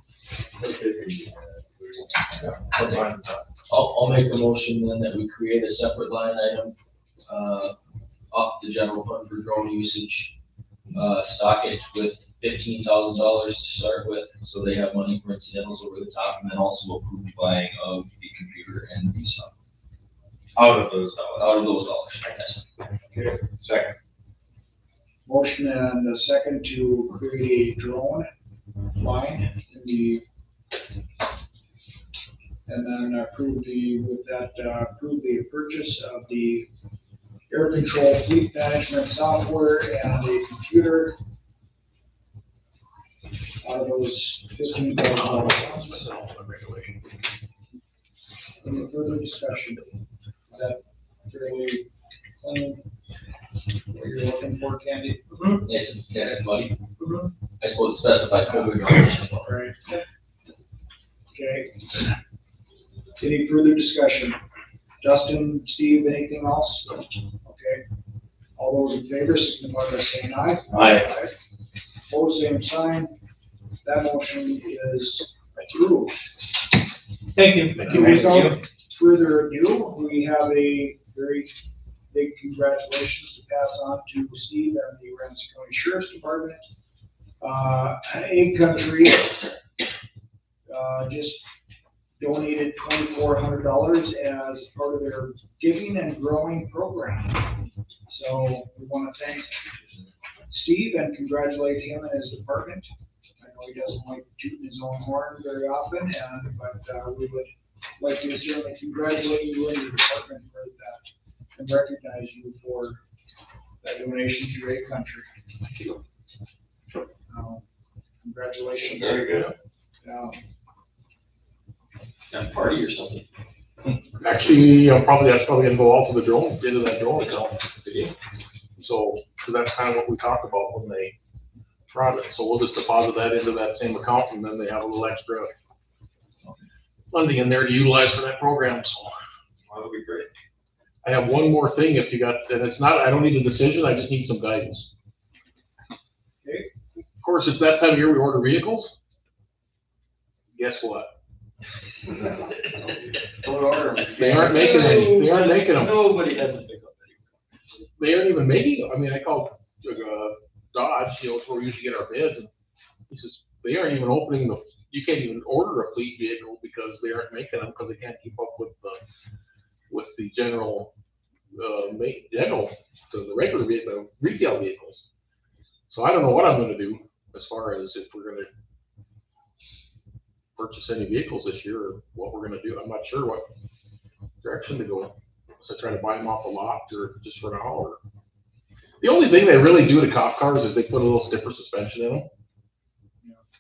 I'll make a motion then that we create a separate line item, off the general fund for drone usage. Stock it with $15,000 to start with, so they have money for incidentals over the top, and then also approve buying of the computer and the stuff. Out of those dollars. Out of those dollars, yes. Okay, second. motion and a second to create a drone line in the, and then approve the purchase of the air control fleet management software and a computer out of those $15,000. Any further discussion? Is that fairly clean? What you're looking for, Candy? Yes, and buddy. I suppose specify COVID knowledge as well. Right. Okay. Any further discussion? Dustin, Steve, anything else? Okay. All those in favor, signify by saying aye. Aye. Opposed, same sign. That motion is approved. Thank you. Without further ado, we have a very big congratulations to pass on to Steve and the Ramsey County Sheriff's Department. Egg Country just donated $2,400 as part of their giving and growing program. So we want to thank Steve and congratulate him and his department. I know he doesn't like tooting his own horn very often, but we would like to certainly congratulate you and your department for that and recognize you for that donation to Egg Country. Congratulations. Very good. Got a party or something? Actually, that's probably gonna go all to the drone, into that drone account. So that's kind of what we talked about when they brought it. So we'll just deposit that into that same account and then they have a little extra funding in there to utilize for that program, so. That would be great. I have one more thing if you got, and it's not, I don't need a decision, I just need some guidance. Okay. Of course, it's that time of year we order vehicles. Guess what? Don't order them. They aren't making any, they aren't making them. Nobody has a pickup anymore. They aren't even making them. I mean, I called Dodge, you know, it's where we usually get our bids, and he says, they aren't even opening the, you can't even order a fleet vehicle because they aren't making them, because they can't keep up with the general, the regular vehicle, retail vehicles. So I don't know what I'm gonna do as far as if we're gonna purchase any vehicles this year or what we're gonna do. I'm not sure what direction to go. So I try to buy them off the lot or just for now, or the only thing they really do to cop cars is they put a little stiffer suspension in them.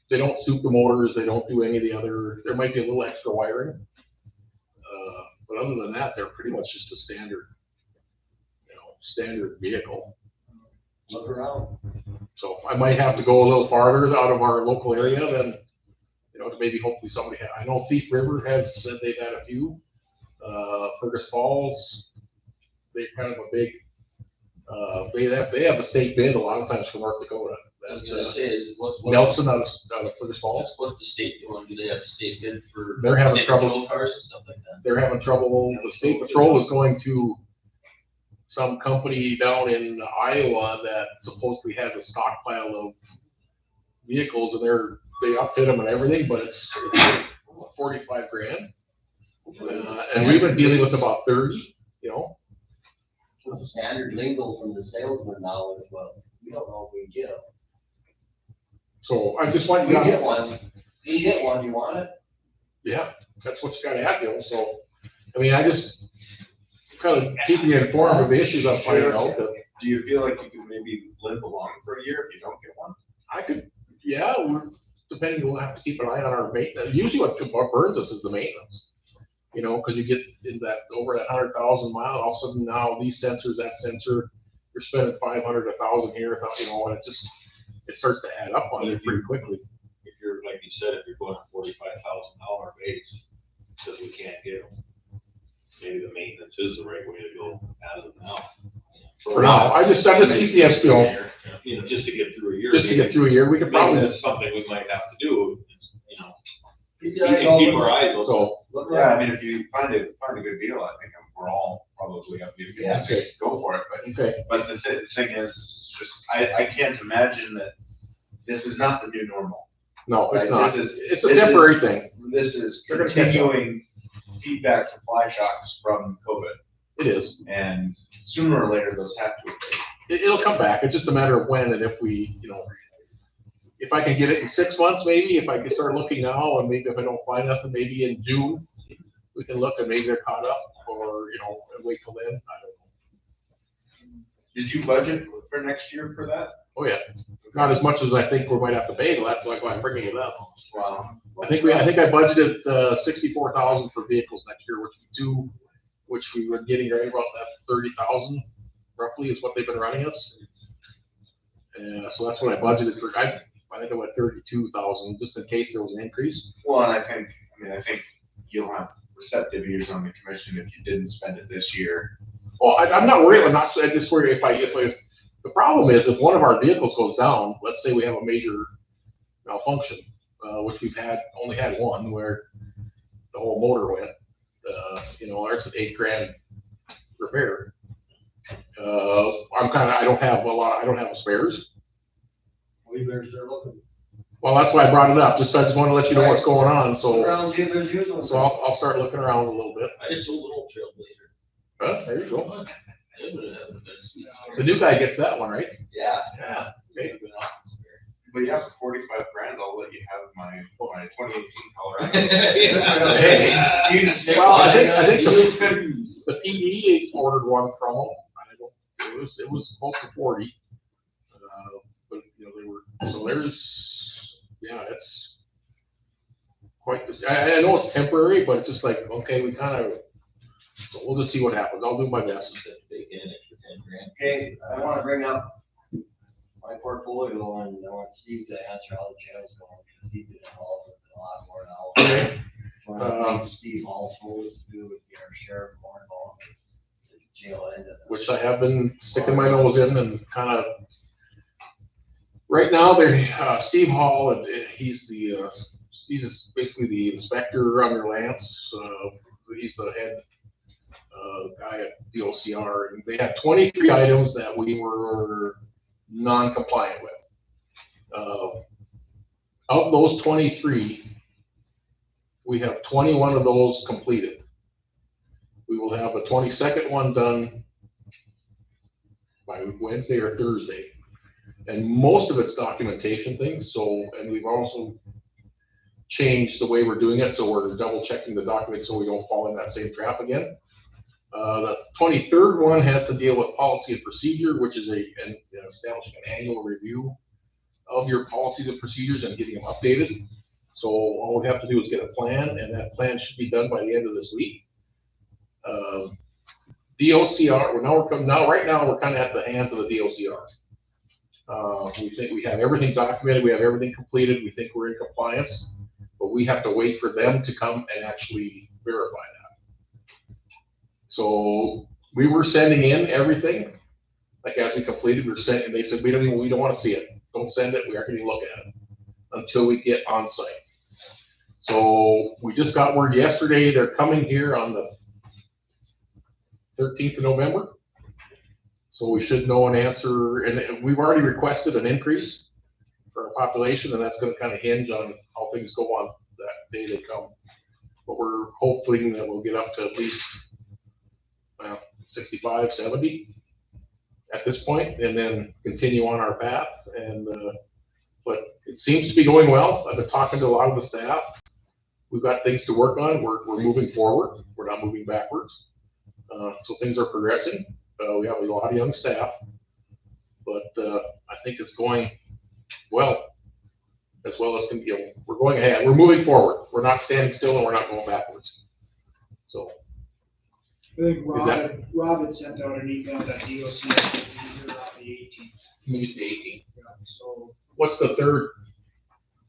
They don't suit the motors. They don't do any of the other, there might be a little extra wiring. But other than that, they're pretty much just a standard, standard vehicle. Look around. So I might have to go a little farther out of our local area than, to maybe hopefully somebody, I know Thief River has said they've had a few. Fergus Falls, they're kind of a big, they have a state bid a lot of times for North Dakota. I was gonna say, what's Nelson out of Fergus Falls. What's the state doing? Do they have a state bid for? They're having state trouble. patrol cars and stuff like that? They're having trouble. The state patrol is going to some company down in Iowa that supposedly has a stockpile of vehicles, and they upfit them and everything, but it's 45 grand. And we've been dealing with about 30, With the standard lingo from the salesman now as well. We don't know if we get them. So I just want We you get to, one. You get one, you want it? yeah, that's what you gotta have, so, I mean, I just kind of keeping you informed of the issues I'm finding out. That Do you feel like you could maybe limp along for a year if you don't get one? I could, yeah, depending, we'll have to keep an eye on our maintenance. Usually what burns us is the maintenance. Because you get in that, over that 100,000 mile, all of a sudden now these sensors, that sensor, you're spending 500, 1,000 here, and it starts to add up on you pretty quickly. If you're, like you said, if you're going a $45,000 base, because we can't get them, maybe the maintenance is the right way to go as of now. For now, I just keep the SPO. Just to get through a year. Just to get through a year, we could Maybe probably, that's something we might have to do, we Keep can keep our eyes open. so, Look Yeah, around. I mean, if you find a good deal, I think we're all probably up to Yeah. Okay. go for it, okay. but the thing is, it's just, I can't imagine that this is not the new normal. No, it's Right, not. this is- It's a this is- temporary thing. This is They're gonna catch up. continuing feedback supply shocks from COVID, It is. and sooner or later, those have to abate. It'll come back. It's just a matter of when and if we, if I can get it in 6 months, maybe, if I can start looking now, and maybe if I don't find nothing, maybe in June, we can look and maybe they're caught up, or, and wait till then. I don't know. Did you budget for next year for that? Oh, yeah. Not as much as I think we might have to pay, but that's like why I'm bringing it up. Wow. I think I budgeted 64,000 for vehicles next year, which we were getting right about that 30,000 roughly is what they've been running us. So that's what I budgeted for. I think I went 32,000 just in case there was an increase. Well, and I think you'll have receptive ears on the commission if you didn't spend it this year. Well, I'm not worried. I just worry if the problem is if one of our vehicles goes down, let's say we have a major malfunction, which we've only had one where the whole motor went, there's an $8,000 repair. I don't have spares. We better start looking. Well, that's why I brought it up. I just want to let you know what's going on. Look So around, see if there's usual. I'll start looking around a little bit. I just sold an old Trailblazer. There you go. It would have been a sweet The new guy gets that one, right? Yeah. Yeah. It would have been awesome spare. But yeah, for 45 grand, I'll let you have my 2018 Colorado. Hey. You just stick Well, with I think it. the PD ordered one from them. It was close to 40. But they were, so it's quite, I know it's temporary, but it's just like, okay, so we'll just see what happens. I'll do my best. Bake in an extra 10 grand. Okay, I wanna bring up my portfolio and I want Steve to answer how the jail's going, because he's been involved with it a lot more now. Okay. One of the things Steve Hall told us to do was get our sheriff more involved with the tail end of it. which I have been sticking my nose in and kind of, right now, they're, Steve Hall, he's basically the inspector under Lance. He's the head guy at DOCR, and they had 23 items that we were non-compliant with. Of those 23, we have 21 of those completed. We will have a 22nd one done by Wednesday or Thursday. And most of it's documentation things, and we've also changed the way we're doing it, so we're double checking the document so we don't fall in that same trap again. The 23rd one has to deal with policy and procedure, which is establishing an annual review of your policies and procedures and getting them updated. So all we have to do is get a plan, and that plan should be done by the end of this week. DOCR, right now we're kind of at the hands of the DOCR. We think we have everything documented, we have everything completed, we think we're in compliance, but we have to wait for them to come and actually verify that. So we were sending in everything, like as we completed, and they said, we don't want to see it. Don't send it, we aren't going to look at it until we get on site. So we just got word yesterday, they're coming here on the 13th of November. So we should know an answer, and we've already requested an increase for our population, and that's going to kind of hinge on how things go on that day they come. But we're hoping that we'll get up to at least 65, 70 at this point, and then continue on our path. And but it seems to be going well. I've been talking to a lot of the staff. We've got things to work on. We're moving forward. We're not moving backwards. So things are progressing. We have a lot of young staff, but I think it's going well as can be. We're going ahead. We're moving forward. We're not standing still, and we're not going backwards. So I think Rob had sent out an email that DOC had to be here on the 18th. Maybe it's the 18th. Yeah, so. What's the third?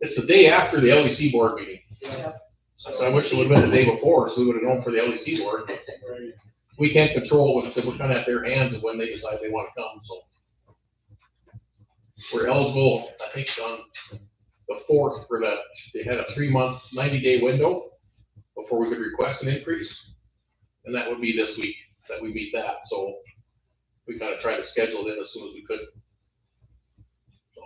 It's the day after the LEC board meeting. Yeah. So I wish it would have been the day before, so we would have known for the LEC board. Right. We can't control it, so we're kind of at their hands of when they decide they want to come, so. We're eligible, I think, on the 4th for that. They had a 3-month, 90-day window before we could request an increase. And that would be this week that we meet that, so we kind of tried to schedule it in as soon as we could. So,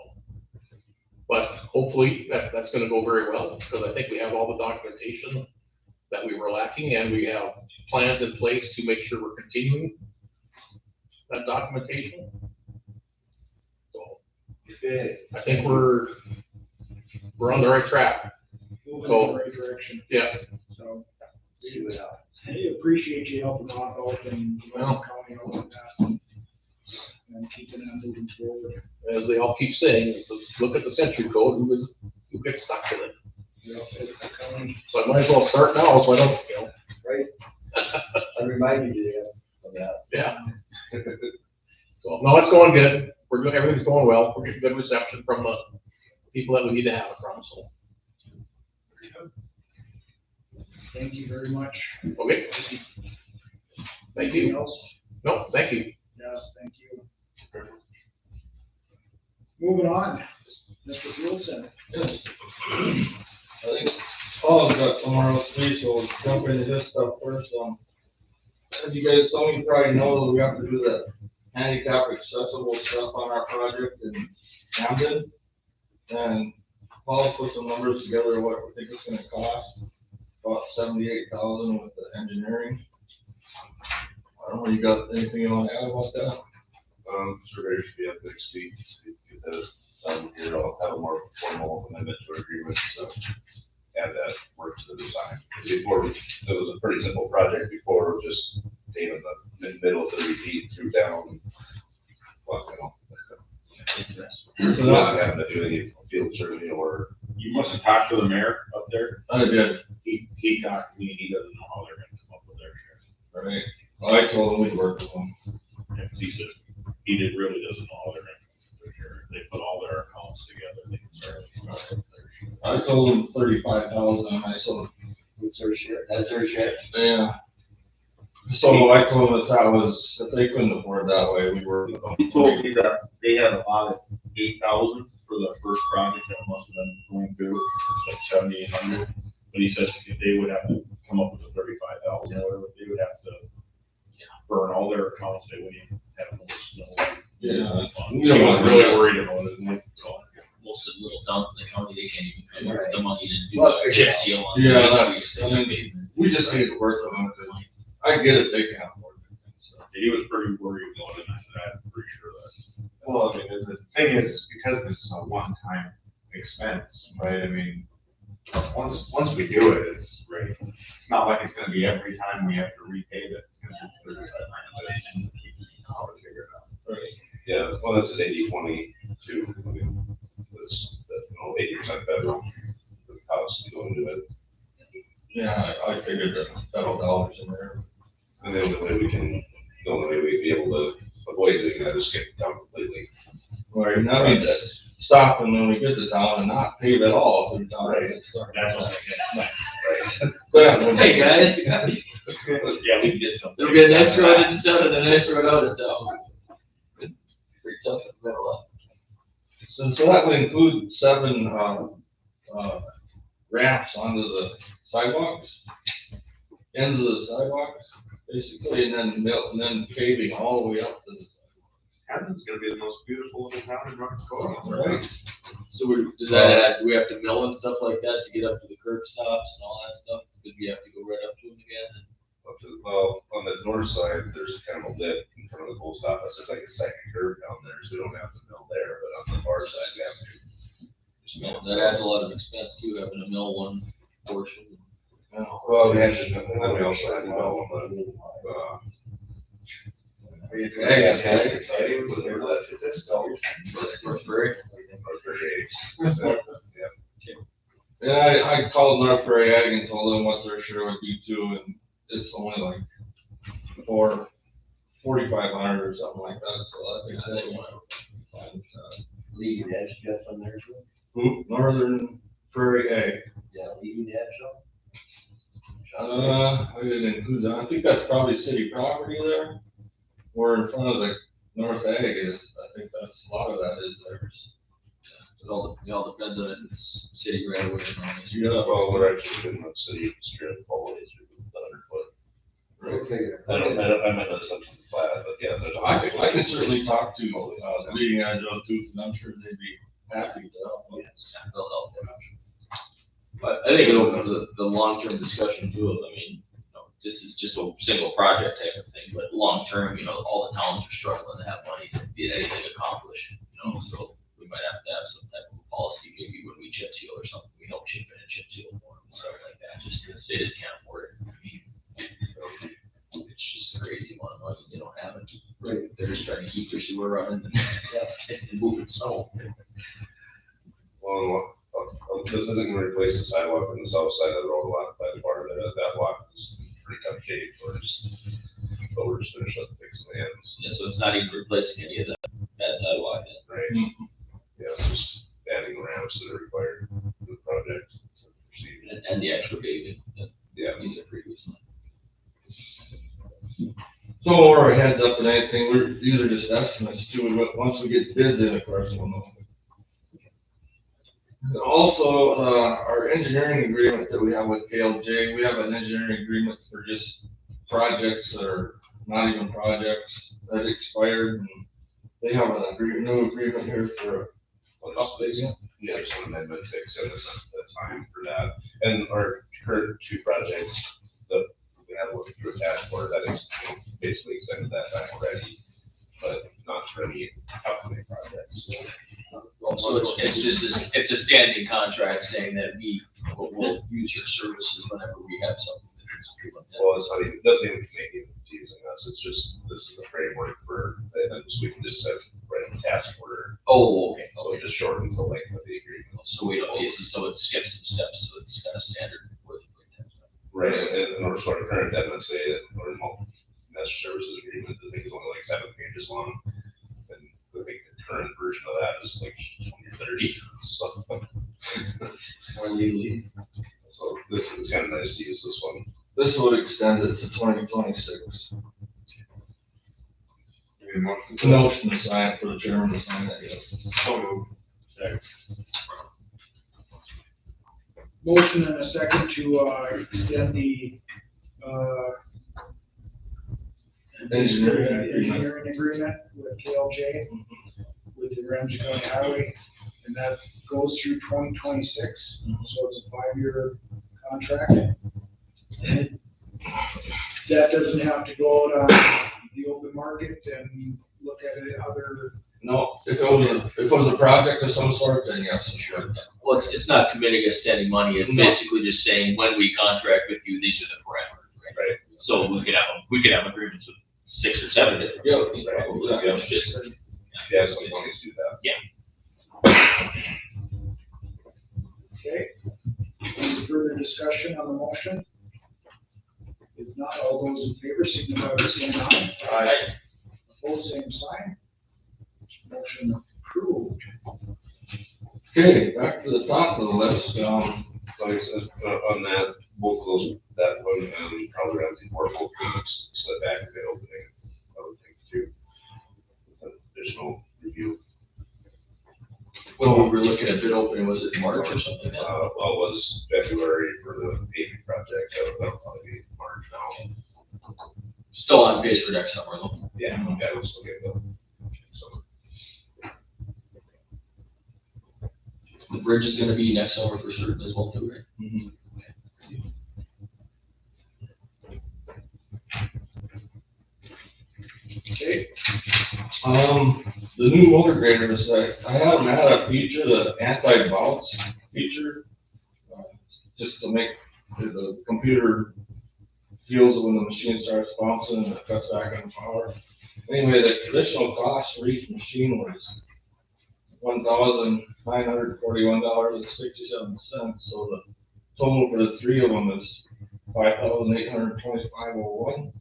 but hopefully that's gonna go very well, because I think we have all the documentation that we were lacking, and we have plans in place to make sure we're continuing that documentation. So I think we're on the right track. Moving in the right direction. Yeah. So I appreciate you helping out and counting out on that and keeping that moving forward. As they all keep saying, look at the century code, who gets stuck with it. Yeah, it's the county. So I might as well start now, so I don't, Right. I reminded you of that. Yeah. So, no, it's going good. Everything's going well. We're getting good reception from the people that we need to have it from, so. Thank you very much. Okay. Thank you. Anything else? No, thank you. Yes, thank you. Moving on, Mr. Fieldson. Yes. I think Paul's got somewhere else to be, so we'll jump into his stuff first. As you guys, some of you probably know, we have to do the handicap accessible stuff on our project in Camden. And Paul put some numbers together of what we think it's gonna cost, about $78,000 with the engineering. I don't know, you got anything you wanna add about that? Surveyor should be up next week, get that, here, I'll have a more formal amendment to agreement, so add that work to the design. Before, it was a pretty simple project before, just paving the middle 30 feet through town. Well, So not having to do any field survey or. You must have talked to the mayor up there. I did. He talked to me, he doesn't know how they're gonna come up with their share. Right. Well, I told him we'd work with them. He said, really doesn't know how they're gonna come up with their share. They put all their accounts together, they can barely come up with their share. I told him 35,000, and I said, That's their share. yeah. So I told them if they couldn't afford that way, we were. He told me that they had about 8,000 for the first project that must have been going through, like 7,800. But he says if they would have to come up with the 35,000 or whatever, they would have to burn all their accounts, they wouldn't even have no snow. Yeah. He was really worried about it. Most of the little towns in the county, they can't even come up with the Right. money to do Well, a chip seal on. Yeah, the that's- streets. I mean, we just need to work with them. I get it, they can't afford it. So. He was pretty worried about it, and I said, I'm pretty sure that. Well, I mean, the thing is, because this is a one-time expense, right? I mean, once we do it, it's right. It's not like it's gonna be every time we have to repay that. It's gonna be 35. I'll figure it out. Right. Yeah, well, that's an 80-20 too. I mean, it's, 80% federal, the house, you don't do it. Yeah, I figured that federal dollars in there. And the only way we'd be able to avoid it, is just get it done completely. Right, and I mean, stop and when we get to town and not pave at all through town. Right. Start. Right. Hey, guys, Yeah, we can get something. there'll be a next road in town and a next road out of town. Pretty tough in the middle. So that would include 7, ramps onto the sidewalks, ends of the sidewalks, basically, and then paving all the way up to the. Hampton's gonna be the most beautiful little town in North Dakota. Right. So does that add, do we have to mill and stuff like that to get up to the curb stops and all that stuff? Did we have to go right up to them again? Well, on the north side, there's kind of a lip in front of the post office. There's like a second curve down there, so we don't have to mill there, but on the far side, we have to. That adds a lot of expense too, having to mill one portion. Well, we actually, and then we also had development, Yeah, I called North Prairie Ag and told them what their share would be too, and it's only like 4,500 or something like that, so I think they want to. Leading edge just on there, too. Who? Northern Prairie Ag. Yeah, leading edge, so. I didn't include that. I think that's probably city property there. Where in front of the North Ag is, I think that's, a lot of that is theirs. It all depends on it, it's city right away. Yeah. well, we're actually doing the city strip all the way through the 100 foot. I meant that's up to the flat, but yeah, there's. I can certainly talk to, the leading edge of too, and I'm sure they'd be happy to help. They'll help them, I'm sure. But I think it opens the long-term discussion too, of, I mean, this is just a single project type of thing, but long-term, all the towns are struggling to have money to get anything accomplished, so we might have to have some type of policy, maybe when we chip seal or something, we help chip in and chip seal more and stuff like that, just because they just can't afford it. I mean, it's just a crazy amount of money, they don't have it. Right. They're just trying to keep their sewer running and moving snow. Well, this isn't gonna replace the sidewalk on the south side of the road, a lot, that part of it, that block is pretty tough shape, but we're just finishing up fixing the ends. Yeah, so it's not even replacing any of that sidewalk then. Right. Yeah, it's just adding the ramps that are required for the project. And the extra paving that we did previously. So more heads up than anything, these are just estimates too, but once we get bids in, of course, we'll know. And also, our engineering agreement that we have with KLJ, we have an engineering agreement for just projects that are not even projects that expired. And they have an new agreement here for a couple days. Yeah, there's an amendment to extend the time for that. And our current 2 projects that we have working through a task order that is basically extended that time already, but not for any upcoming projects. So it's a standing contract saying that we'll use your services whenever we have something that's true. Well, it's not even, it doesn't even make it confusing us. It's just, this is the framework for, and we can just have write a task order. Oh, okay. So it just shortens the length of the agreement. So we don't, so it skips some steps, so it's kind of standard. Right, and our sort of current MSA, or master services agreement, I think is only like 7 pages long. And I think the current version of that is like 20 or 30, so. Or legally. So this is kind of nice to use this one. This would extend it to 2026. Motion to sign for the chairman to sign that, yes. So moved. Motion and a second to, extend the, engineering agreement with KLJ with the Ramsey County Highway, and that goes through 2026, so it's a 5-year contract. And that doesn't have to go out on the open market and look at it other. No, if it was a project of some sort, then yes, sure. Well, it's not committing us to any money, it's No. basically just saying, when we contract with you, these are the parameters, right? Right. So we could have agreements with 6 or 7 different. Yeah, companies, probably, exactly. it's just, Yeah, some companies do that. Okay. Any further discussion on the motion? If not, all those in favor signify by saying aye. Aye. Opposed, same sign. Motion approved. Okay, back to the top of the list, Like I said, on that, both of those, that one, probably around the both things, set back the opening, other things too. Additional review. When we were looking at bid opening, was it March or something? Well, it was February for the paving project, that'll probably be March now. Still on pace for next summer though. Yeah, that was okay though. So, The bridge is gonna be next summer for certain as well too, right? Okay, the new motor graders, I had them add a feature, the anti-bounce feature, just to make the computer feels it when the machine starts bouncing and it cuts back on power. Anyway, the additional cost for each machine was $1,941.67, so the total for the 3 of them is $5,825.01.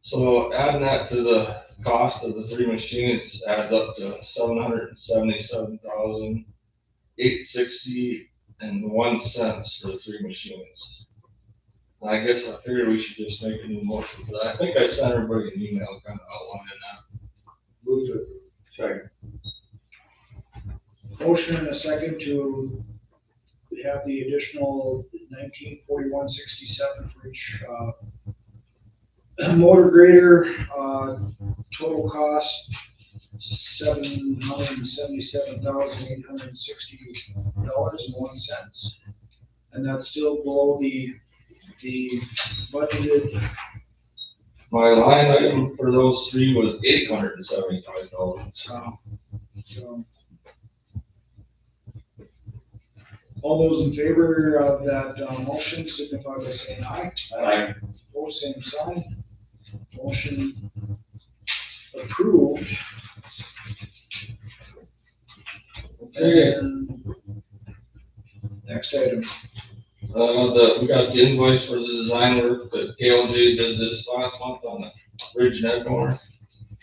So adding that to the cost of the 3 machines adds up to $777,860.01 for the 3 machines. And I guess I figured we should just make a new motion for that. I think I sent everybody an email kind of outlining that. move to it. second. Motion and a second to have the additional 1941.67 for each, motor grader, total cost $777,860.01. And that's still below the budgeted. My line item for those 3 was $875. So, all those in favor of that motion signify by saying aye. Aye. Opposed, same sign. Motion approved. Okay. And next item. We got the invoice for the design work that KLJ did this last month on the bridge in Edmore.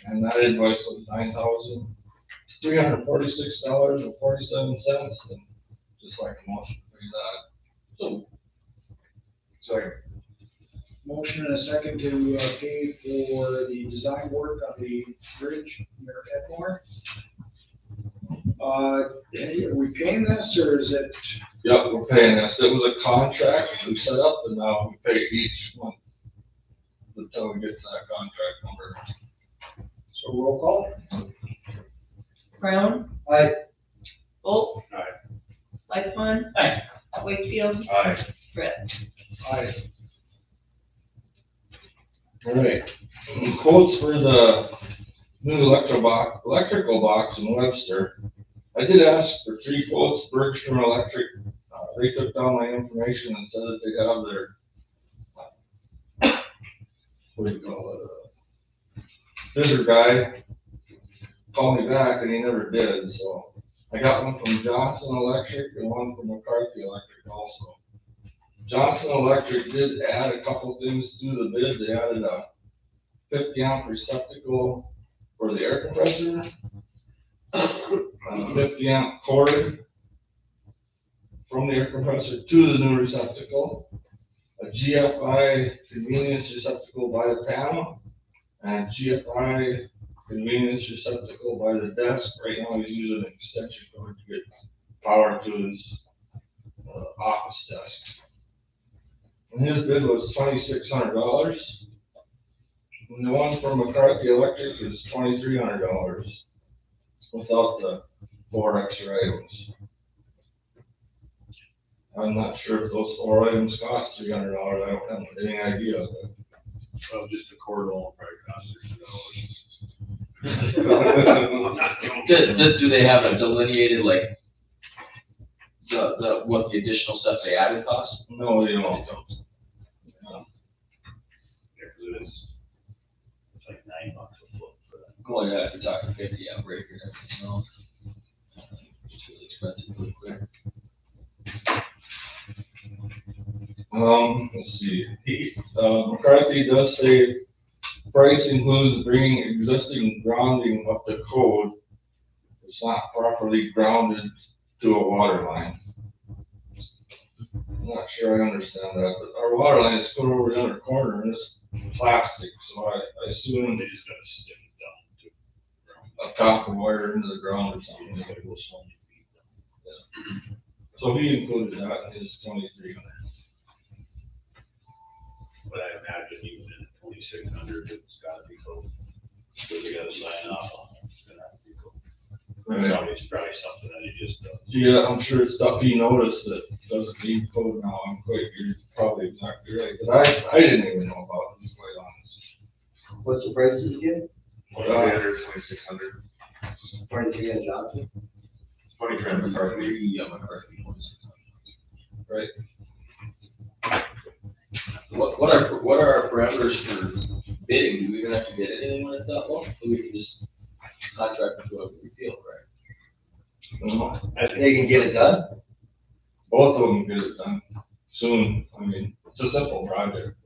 And that invoice was $9,346.47, and just like a motion for that. So, Second. Motion and a second to pay for the design work on the bridge near Edmore. Are we paying this or is it? yep, we're paying this. It was a contract we set up, and now we pay each month until we get to that contract number. So roll call? Brown. Aye. Volk. Aye. Lightfon. Aye. Wakefield. Aye. Brett. Aye. All right, quotes for the new electrical box in Webster. I did ask for 3 quotes, Bergstrom Electric. They took down my information and said that they have their, what do you call it, bidder guy call me back, and he never did, so I got one from Johnson Electric and one from McCarthy Electric also. Johnson Electric did add a couple things to the bid. They added a 50 amp receptacle for the air compressor, 50 amp cord from the air compressor to the new receptacle, a a GFI convenience receptacle by the panel, and a GFI convenience receptacle by the desk. Right now, he's using an extension cord to get power to his office desk. And his bid was $2,600. And the one from McCarthy Electric is $2,300 without the 4 extra items. I'm not sure if those 4 items cost $300. I don't have any idea. But. Well, just a cord will probably cost Do they have a delineated, like, what the additional stuff they added cost? No, they don't. It's like $9 a foot for that. Well, yeah, if you're talking 50, yeah, breaker and everything else. It's really expensive, really quick. Let's see. McCarthy does say price includes bringing existing grounding up to code. It's not properly grounded to a water line. I'm not sure I understand that, but our water line is put over the other corner and it's plastic, so I assume They just gotta stick it down to the a copper wire into the ground or something. ground. They gotta go so many feet down. Yeah. So he included that in his 2,300. But I imagine even in 2,600, it's gotta be close. So they gotta sign off on it. It's gonna have to be close. It's probably something that he just does. Yeah, I'm sure it's stuff he noticed that doesn't need code now. You're probably exactly right, because I didn't even know about it, to be quite honest. What's the prices again? 2,300, 2,600, 23 on Johnson? 2,300 McCarthy. Yeah, McCarthy, 2600. Right. What are our parameters for bidding? Do we even have to bid anything when it's that low? Or we can just contract with whoever we feel, right? They can get it done? Both of them get it done soon. I mean, it's a simple project.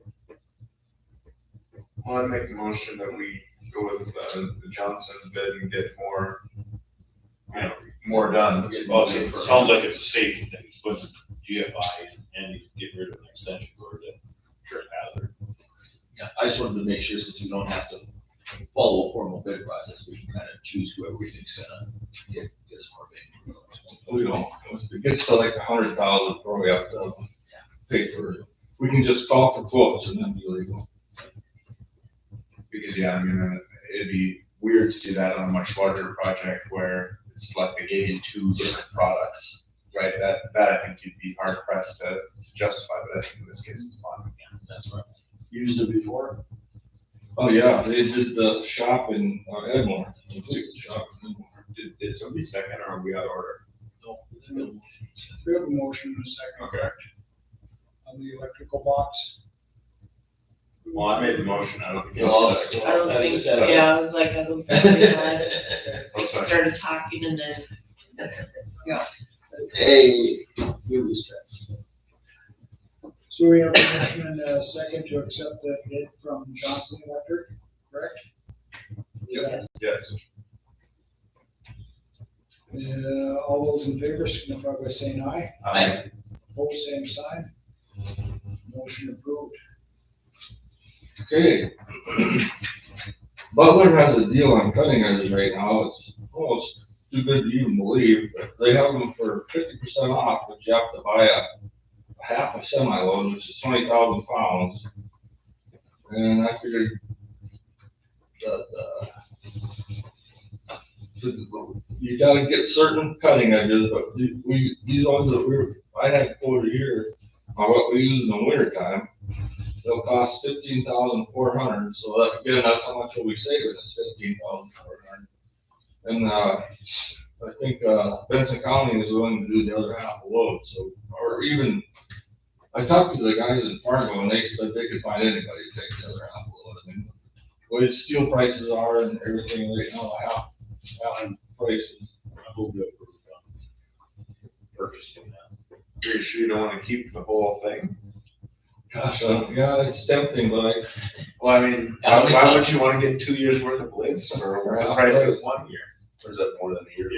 Well, I make a motion that we go with the Johnson bid and get more, more done. Well, it sounds like it's a safety thing, he's putting GFI and he's getting rid of an extension cord that trip hazard. Yeah, I just wanted to make sure, since we don't have to follow a formal bid process, we can kind of choose whoever we think's gonna get us more bid. We don't, if it gets to like 100,000, probably have to pay for it. We can just call for quotes and then be legal. Because, yeah, I mean, it'd be weird to do that on a much larger project where it's like they gave you 2 different products, right? That I think you'd be hard pressed to justify, but I think in this case it's fine. Yeah, that's right. Used it before? Oh, yeah, they did the shop in Edmore, complete shop in Edmore. Did somebody second or are we out of order? We have a motion in a second. Okay. On the electrical box. Well, I made the motion, I don't think. you Well, seconded. I don't I think think, so. yeah, I was like, I don't think we had it. Okay. We started talking and then, Hey, you lose stress. So we have a motion and a second to accept that bid from Johnson Electric, correct? yes. Yes. All those in favor signify by saying aye. Aye. Opposed, same sign. Motion approved. Okay. Butler has a deal on cutting edges right now. It's almost too good to even believe, but they have them for 50% off, but you have to buy a half a semi-load, which is 20,000 pounds. And I figured that, you gotta get certain cutting edges, but these ones that I had quoted here are what we use in the winter time. They'll cost $15,400, so that, again, that's how much we'll be saving, is $15,400. And, I think, Benson County is willing to do the other half a load, so, or even, I talked to the guys in Fargo and they said they could find anybody to take the other half a load. I mean, the way steel prices are and everything right now, half prices. I hope that we're purchasing that. Are you sure you don't want to keep the whole thing? Gosh, yeah, it's tempting, but Well, I mean, why would you want to get 2 years worth of blades for the price of 1 year? Or is that more than a year?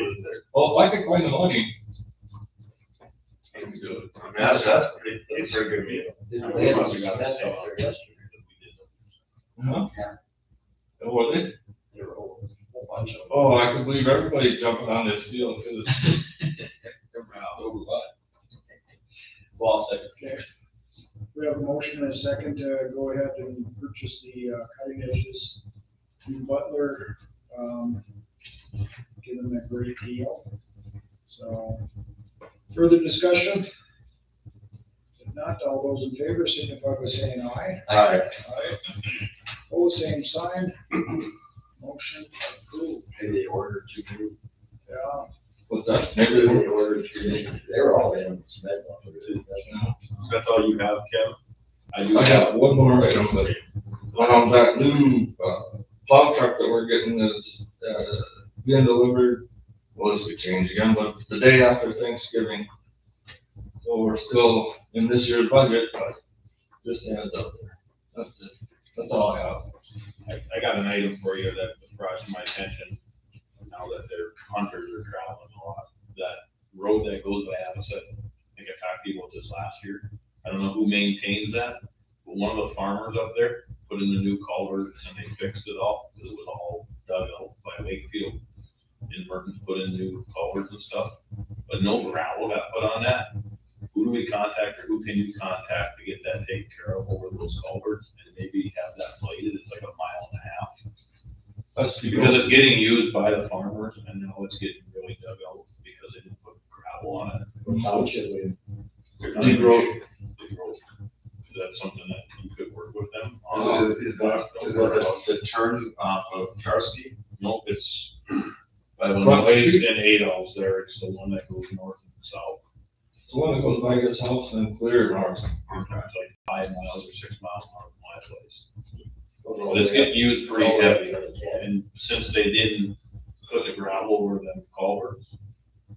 well, if I could find the money, can do it. I mean, that's pretty good meal. Didn't they have a cement out there yesterday? Huh? Was it? There were a whole bunch of them. Oh, I can believe everybody's jumping on this field because it's just Well, second. Okay. We have a motion and a second to go ahead and purchase the cutting edges to Butler, give them a great deal. So, further discussion? If not, all those in favor signify by saying aye. Aye. Aye. Oh, same sign. Motion approved. Maybe they ordered too many. Yeah. what's that? Maybe Maybe they ordered too many. They were all in cement. That's all you have, Kevin? I got one more item, but that new plow truck that we're getting is being delivered. Well, this could change again, but the day after Thanksgiving. So we're still in this year's budget, but just a heads up there. That's it. That's all I have. I got an item for you that brought to my attention, now that their hunters are traveling a lot. That road that goes by Avocet, I think I talked to you about this last year. I don't know who maintains that, but one of the farmers up there put in the new culverts and they fixed it all, because it was all dug out by Wakefield. And Merton's put in new culverts and stuff, but no gravel got put on that. Who do we contact, or who can you contact to get that taken care of over those culverts and maybe have that bladed? It's like 1.5 miles. That's Because it's getting used by the farmers and now it's getting really dug out because they didn't put gravel on it. Township, Big road. Is that something that you could work with them on? Is that the turn off of Tarski? Nope, it's by the place in Adolph's there. It's the one that goes north and south. the one that goes by his house and clear north. It's like 5 miles or 6 miles north of my place. But it's getting used pretty heavy, and since they didn't put the gravel over them culverts,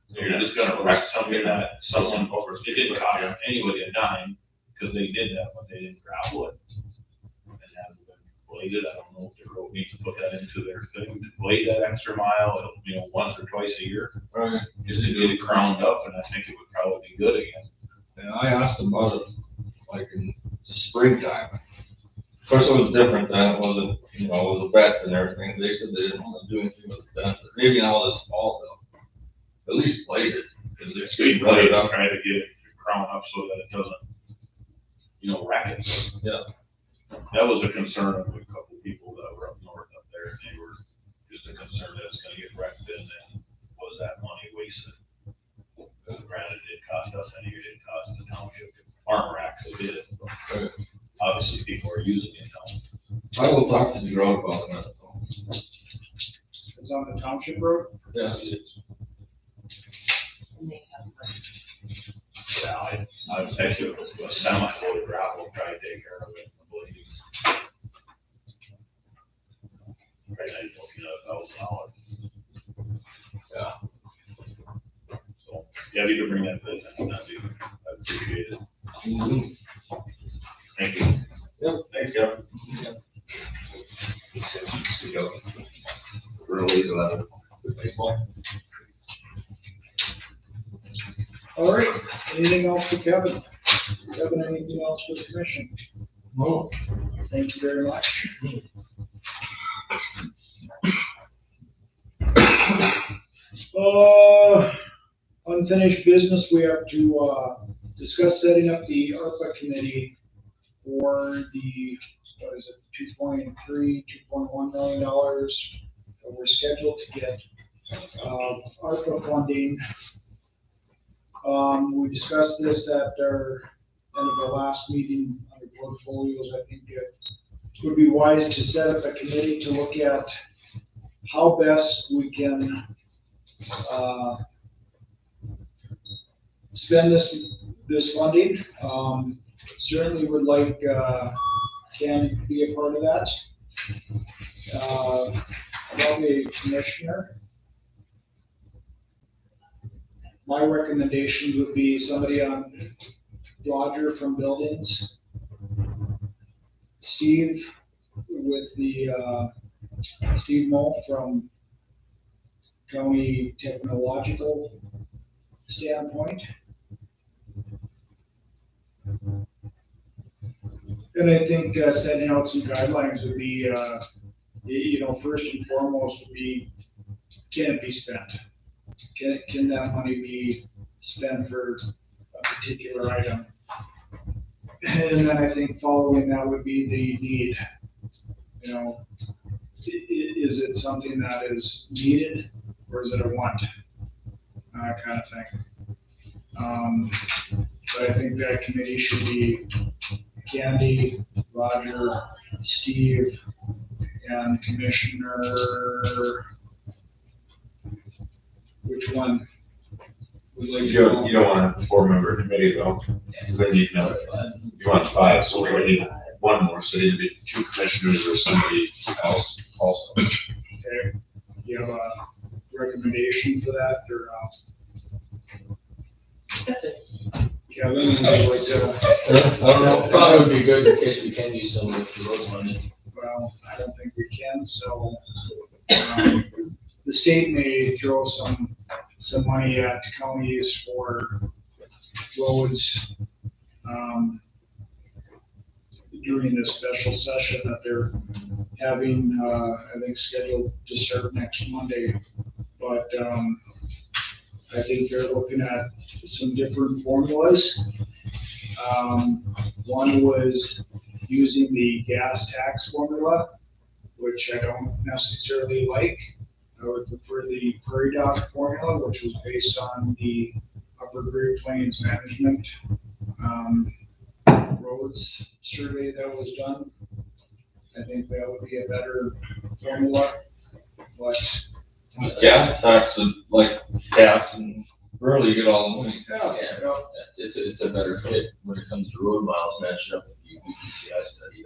you're just gonna wreck something that someone, it didn't cost anybody a dime, because they did that, but they didn't gravel it. And hasn't been bladed. I don't know if the road needs to put that into their thing, to blade that extra mile, once or twice a year. Right. Just to get it crowned up, and I think it would probably be good again. And I asked them about it, like in springtime. Of course, it was different then, it wasn't, it was a vet and everything, they said they didn't want to do anything with the fence, maybe now this fall they'll at least blade it, because it's getting Blade rutted up. Try to get it crowned up so that it doesn't, wreck it. Yeah. That was a concern of a couple people that were up north up there, and they were just a concern that it's gonna get wrecked, and then was that money wasted? Granted, it didn't cost us any, it didn't cost the township, farmer actually did it, but obviously people are using it now. I will talk to the road about that. It's on the township road. Yeah. Yeah, I was actually a semi-load of gravel, try to take care of it, I believe. Right now, you're looking at $1,000. Yeah. So, yeah, if you could bring that to the, I'd appreciate it. Mm-hmm. Thank you. Yep. Thanks, Kevin. Early 11. Baseball. All right, anything else for Kevin? Kevin, anything else for the commission? No. Thank you very much. Unfinished business, we have to, discuss setting up the ARPA committee for the, what is it, $2.1 million that we're scheduled to get, ARPA funding. We discussed this at our end of the last meeting under portfolios. I think it would be wise to set up a committee to look at how best we can spend this funding. Certainly would like Ken to be a part of that. Probably a commissioner. My recommendation would be somebody on Roger from buildings, Steve with the Steve Moe from county technological standpoint, And I think setting out some guidelines would be, first and foremost would be, can it be spent? Can that money be spent for a particular item? And then I think following that would be the need. Is it something that is needed or is it a want? Kind of thing. But I think that committee should be Candy, Roger, Steve, and Commissioner. Which one? Would like to You don't want a 4-member committee though, because then you can have, you want 5, so we would need one more, so it'd be 2 commissioners or somebody else also. Okay, you have a recommendation for that, or, Kevin, would you like to? I don't know, probably would be good in case we can use some of the road money. Well, I don't think we can, so, the state may throw some money at counties for roads, during this special session that they're having, I think scheduled to start next Monday. But, I think they're looking at some different formulas. One was using the gas tax formula, which I don't necessarily like. I would prefer the Prairie Dog formula, which was based on the Upper Great Plains Management roads survey that was done. I think that would be a better formula, but. Gas tax and like gas and really you get all the money. Yeah, it's a better fit when it comes to road miles matching up with the UPCI study.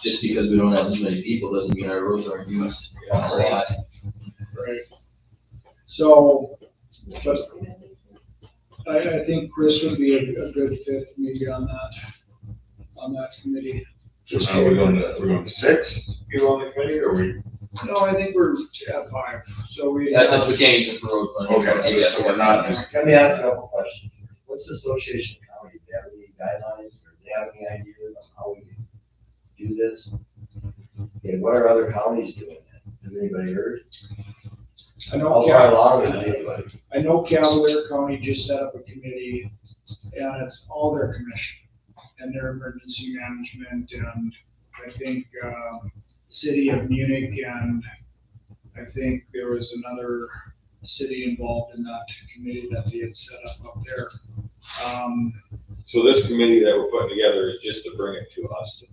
Just because we don't have as many people doesn't mean our roads aren't used a lot. Right. So, but I think Chris would be a good fit maybe on that committee. We're going to 6 people on the committee, or we? No, I think we're at 5, so we. That's since we can't use it for road funding. Okay, so we're not just. Let me ask a couple questions. What's the association county? Do they have any guidelines or do they have any ideas on how we do this? Okay, what are other counties doing? Has anybody heard? I know. How far along is anybody? I know Cavalier County just set up a committee, and it's all their commission and their emergency management, and I think, city of Munich, and I think there was another city involved in that committee that they had set up there. So this committee that we're putting together is just to bring it to us.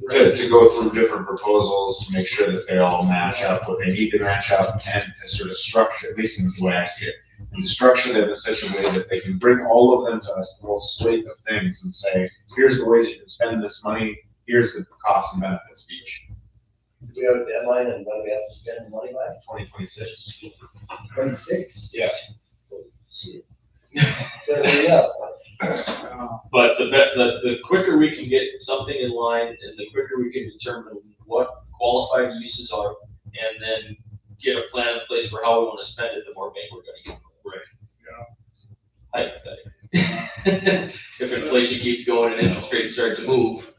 To go through different proposals, to make sure that they all match up, what they need to match up, and to sort of structure, at least in the way I see it, and to structure them in such a way that they can bring all of them to us, the whole slate of things, and say, here's the ways you can spend this money, here's the costs and benefits of each. Do we have a deadline and when we have to spend the money by? 2026. 26? Yeah. Yeah. But the quicker we can get something in line and the quicker we can determine what qualified uses are and then get a plan in place for how we want to spend it, the more bang we're gonna get. Hypothetically. If inflation keeps going and interest rates start to move,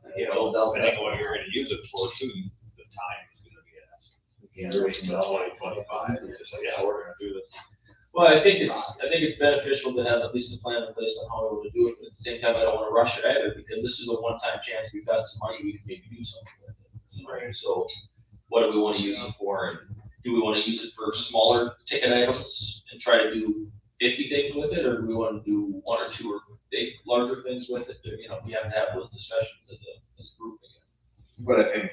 Depending on what you're gonna use it for, too, the time is gonna be asked. Yeah, 2025, you're just like, yeah, we're gonna do this. well, I think it's beneficial to have at least a plan in place on how we're gonna do it, but at the same time, I don't wanna rush it either, because this is a one-time chance, we've got some money, we can maybe do something with it. Right, so what do we wanna use it for, and do we wanna use it for smaller ticket items and try to do 50 things with it, or do we wanna do 1 or 2 or big, larger things with it? We have to have those discussions as a group again. But I think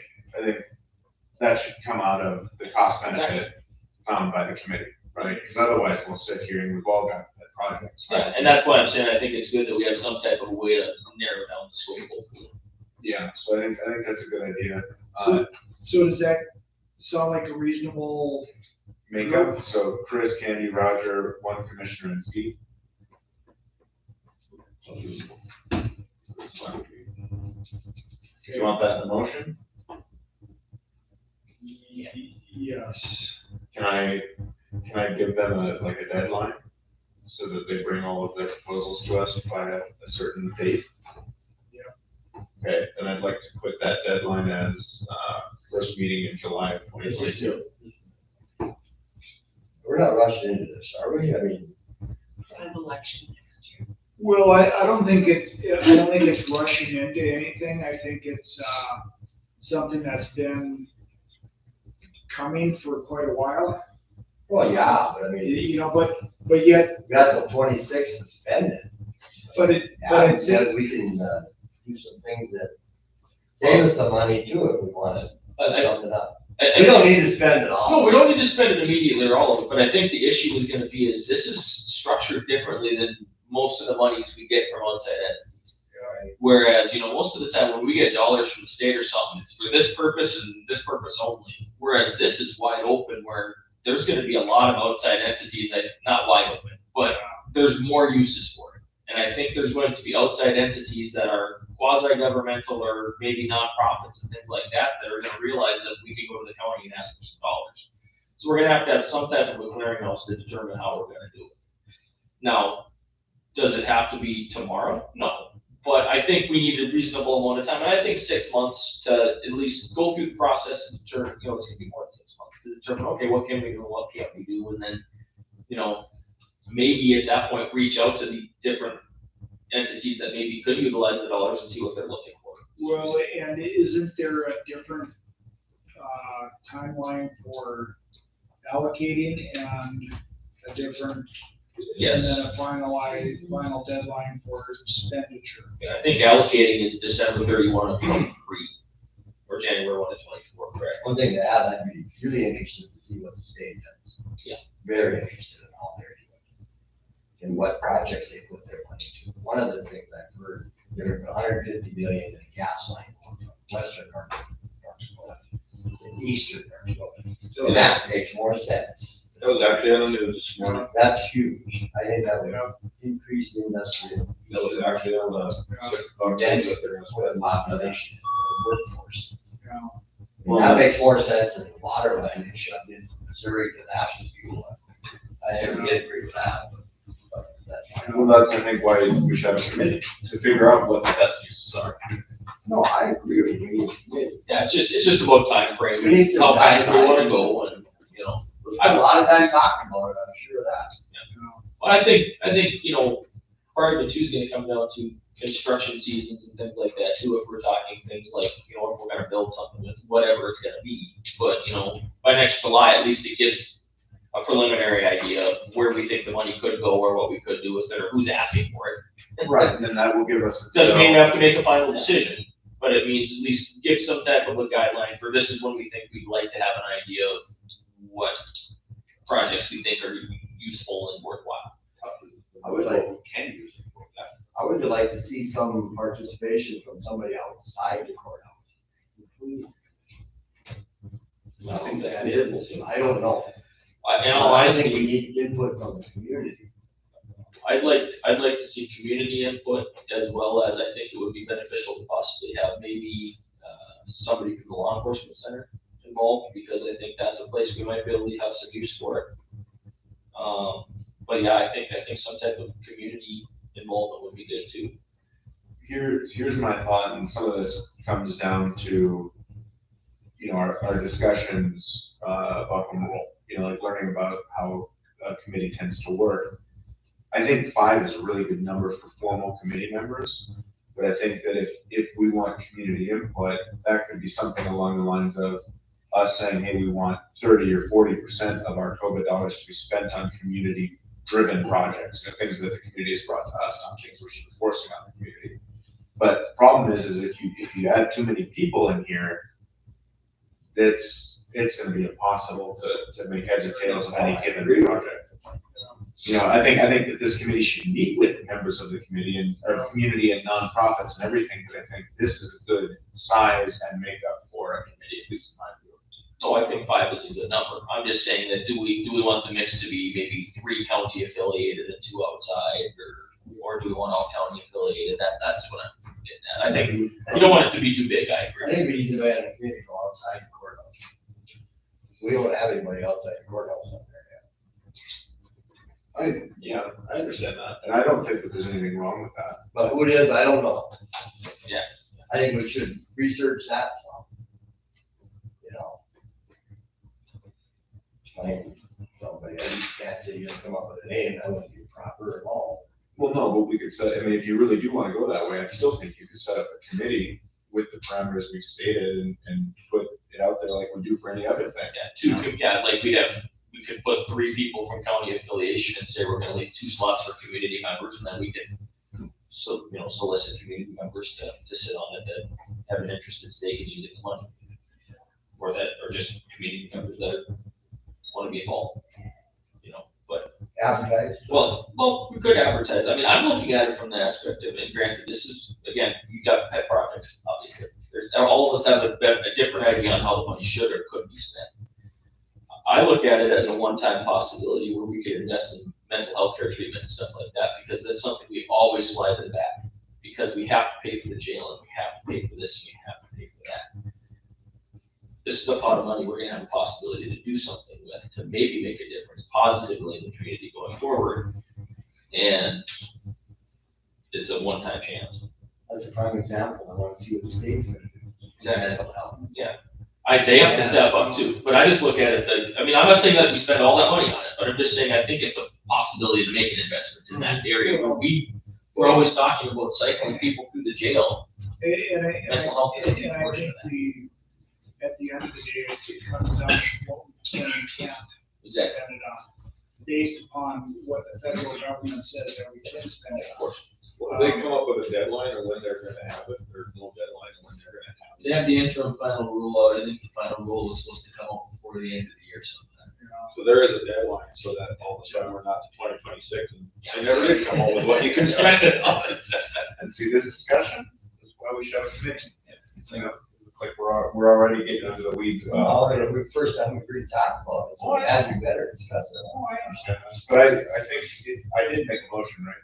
that should come out of the cost benefit found by the committee, right? Because otherwise we'll sit here and we've all got projects. Right? Yeah, and that's why I'm saying I think it's good that we have some type of way to narrow down the scope. Yeah, so I think that's a good idea. So does that sound like a reasonable? Makeup, so Chris, Candy, Roger, 1 commissioner, and Steve. Do you want that in the motion? Yes. Can I give them a deadline? so that they bring all of their proposals to us by a certain date? Yeah. Okay, then I'd like to put that deadline as, first meeting in July of 2022. We're not rushing into this, are we? I mean, I have election next year. Well, I don't think it's rushing into anything. I think it's, something that's been coming for quite a while. well, yeah, but I mean, You know, but yet, we got till 26 to spend it. but it Yeah, it says we can, do some things that save us some money too if we wanna put something up. We don't need to spend it all. No, we don't need to spend it immediately or all of it, but I think the issue is gonna be is this is structured differently than most of the monies we get from outside entities. Whereas, most of the time when we get dollars from the state or something, it's for this purpose and this purpose only. Whereas this is wide open where there's gonna be a lot of outside entities that, not wide open, but there's more uses for it. And I think there's going to be outside entities that are quasi-governmental or maybe nonprofits and things like that that are gonna realize that we can go to the county and ask for some dollars. So we're gonna have some type of a clearinghouse to determine how we're gonna do it. Now, does it have to be tomorrow? No, but I think we need a reasonable amount of time, and I think 6 months to at least go through the process and determine, it's gonna be more than 6 months to determine, okay, what can we do, what can't we do, and then, maybe at that point, reach out to the different entities that maybe could utilize the dollars and see what they're looking for. well, and isn't there a different, timeline for allocating and a different, Yes. and then a final deadline for expenditure? Yeah, I think allocating is December 31 of 23, or January 1 of 24, correct? One thing to add, I'd be really interested to see what the state does. Yeah. Very interested in how they're doing. And what projects they put their money to. One of the things I've heard, there's 150 million in a gas line from western North Dakota to eastern North Dakota. So that makes more sense. That was actually on the news this morning. That's huge. I think that would increase the industrial. That was actually on the. Density of population, workforce. Yeah. That makes more sense than the water line and shoved into Missouri to that fuel. I didn't agree with that. But that's fine. Well, that's, I think, why we should have a committee to figure out what the best uses are. No, I agree with you. Yeah, it's just about time frame, We need and some how fast we guidelines. wanna go, and, We spent a lot of time talking about it, I'm sure of that. Well, I think, part of it too is gonna come down to construction seasons and things like that too, if we're talking things like, if we're gonna build something with whatever it's gonna be. But, by next July, at least it gives a preliminary idea of where we think the money could go, or what we could do with it, or who's asking for it. Right, and then that will give us. Doesn't mean we have to make a final decision, but it means at least give some type of a guideline for this is when we think we'd like to have an idea of what projects we think are useful and worthwhile. I would like, Can use it for that. I would like to see some participation from somebody outside the courthouse. I think that is. I don't know. In all I think honesty, we need input from the community. I'd like to see community input, as well as I think it would be beneficial to possibly have maybe somebody from the law enforcement center involved, because I think that's a place we might be able to have some use for it. But yeah, I think some type of community involvement would be good too. Here's my thought, and some of this comes down to, our discussions about home rule, like learning about how a committee tends to work. I think 5 is a really good number for formal committee members, but I think that if we want community input, that could be something along the lines of us saying, hey, we want 30 or 40% of our COVID dollars to be spent on community-driven projects, things that the community has brought to us, not things we should be forcing on the community. But the problem is if you add too many people in here, it's going to be impossible to make heads or tails of any given project. I think that this committee should meet with members of the committee or community and nonprofits and everything, but I think this is a good size and makeup for a committee, at least in my view. So I think 5 is a good number. I'm just saying that do we want the mix to be maybe 3 county affiliated and 2 outside, or do we want all county affiliated? That's what I'm getting at. I think you don't want it to be too big, I agree. I think we need to have a committee go outside the courthouse. We don't have anybody outside the courthouse up there Yeah, I understand that, and I don't think that there's anything wrong with that. But who it is, I don't know. Yeah. I think we should research that some. You know. Find somebody, I can't say you come up with a name, that wouldn't be proper at all. Well, no, but we could set, I mean, if you really do wanna go that way, I still think you could set up a committee with the parameters we've stated and put it out there like we do for any other thing. Like we could put 3 people from county affiliation and say we're gonna leave 2 slots for community members, and then we could, solicit community members to sit on it that have an interest in stake in using the money. Or just community members that wanna be involved, but. Advertise. Well, we could advertise. I mean, I'm looking at it from the aspect of, and granted, this is, again, you've got pet projects, obviously. All of us have a different idea on how the money should or could be spent. I look at it as a one-time possibility where we could invest in mental health care treatment and stuff like that, because that's something we always slide to the back. Because we have to pay for the jail, and we have to pay for this, and we have to pay for that. This is a pot of money we're gonna have a possibility to do something with, to maybe make a difference positively in the community going forward. And it's a one-time chance. That's a prime example. I want to see what the state's gonna do. Exactly. Mental health. Yeah. They have to step up too, but I just look at it I'm not saying that we spend all that money on it, but I'm just saying I think it's a possibility to make an investment in that area where we're always talking about cycling people through the jail. Mental health is a huge portion of that. At the end of the day, it comes down to what we can and can't spend it on, based upon what the federal government says that we can spend it on. Will they come up with a deadline or when they're gonna have it? There's no deadline on when they're gonna have it. They have the interim final rule out. I think the final rule was supposed to come out before the end of the year sometime. So there is a deadline, so that all of a sudden we're not to 2026, and they never did come up with what you can spend it on. And see, this discussion is why we should have a committee. It's like we're already getting into the weeds about. Well, the first time we really talked about it, so that'd be better discuss it. Oh, I understand that. But I think I did make a motion, right?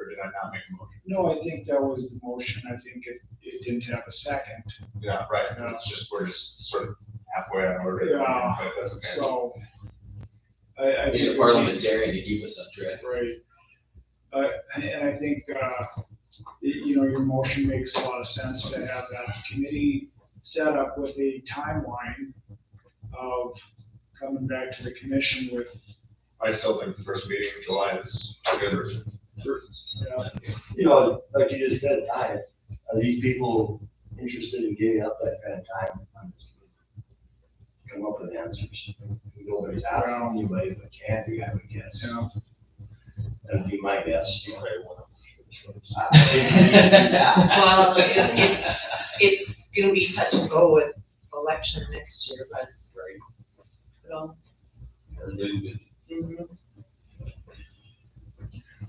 Or did I not make a motion? No, I think that was the motion. I think it didn't have a second. Yeah, right. We're just sort of halfway on order. Yeah. But that's okay. So. I Need a parliamentarian to keep us on track. Right. And I think, your motion makes a lot of sense to have that committee set up with a timeline of coming back to the commission with. I still think the first meeting in July is good. Yeah. Like you just said, time, are these people interested in giving up that kind of time? Come up with answers. Nobody's asking anybody, but Candy, I would guess. Yeah. That'd be my guess. Well, it's gonna be touch and go with election next year, but. Mhm.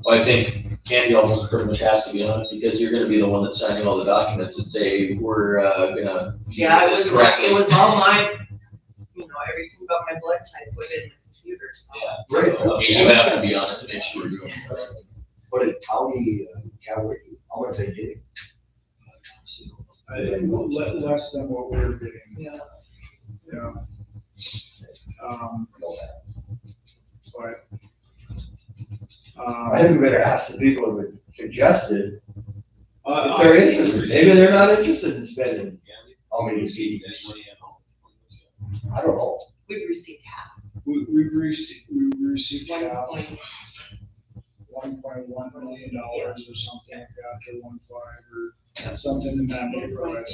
Well, I think Candy almost pretty much has to be on it because you're gonna be the one that's signing all the documents that say we're gonna. Yeah, do this correctly. it was all my, everything about my blood type put in the computer, so. Yeah. Right. I mean, you have to be on it to make sure we're doing it correctly. What did county, Calgary, how much they getting? Less than what we're bidding. Yeah. Yeah. But. I think we better ask the people who would suggested if they're interested. Maybe they're not interested in spending how many feet. I don't know. We've received half. We've received half, $1.1 million or something like that, or 1.5 or something in that neighborhood.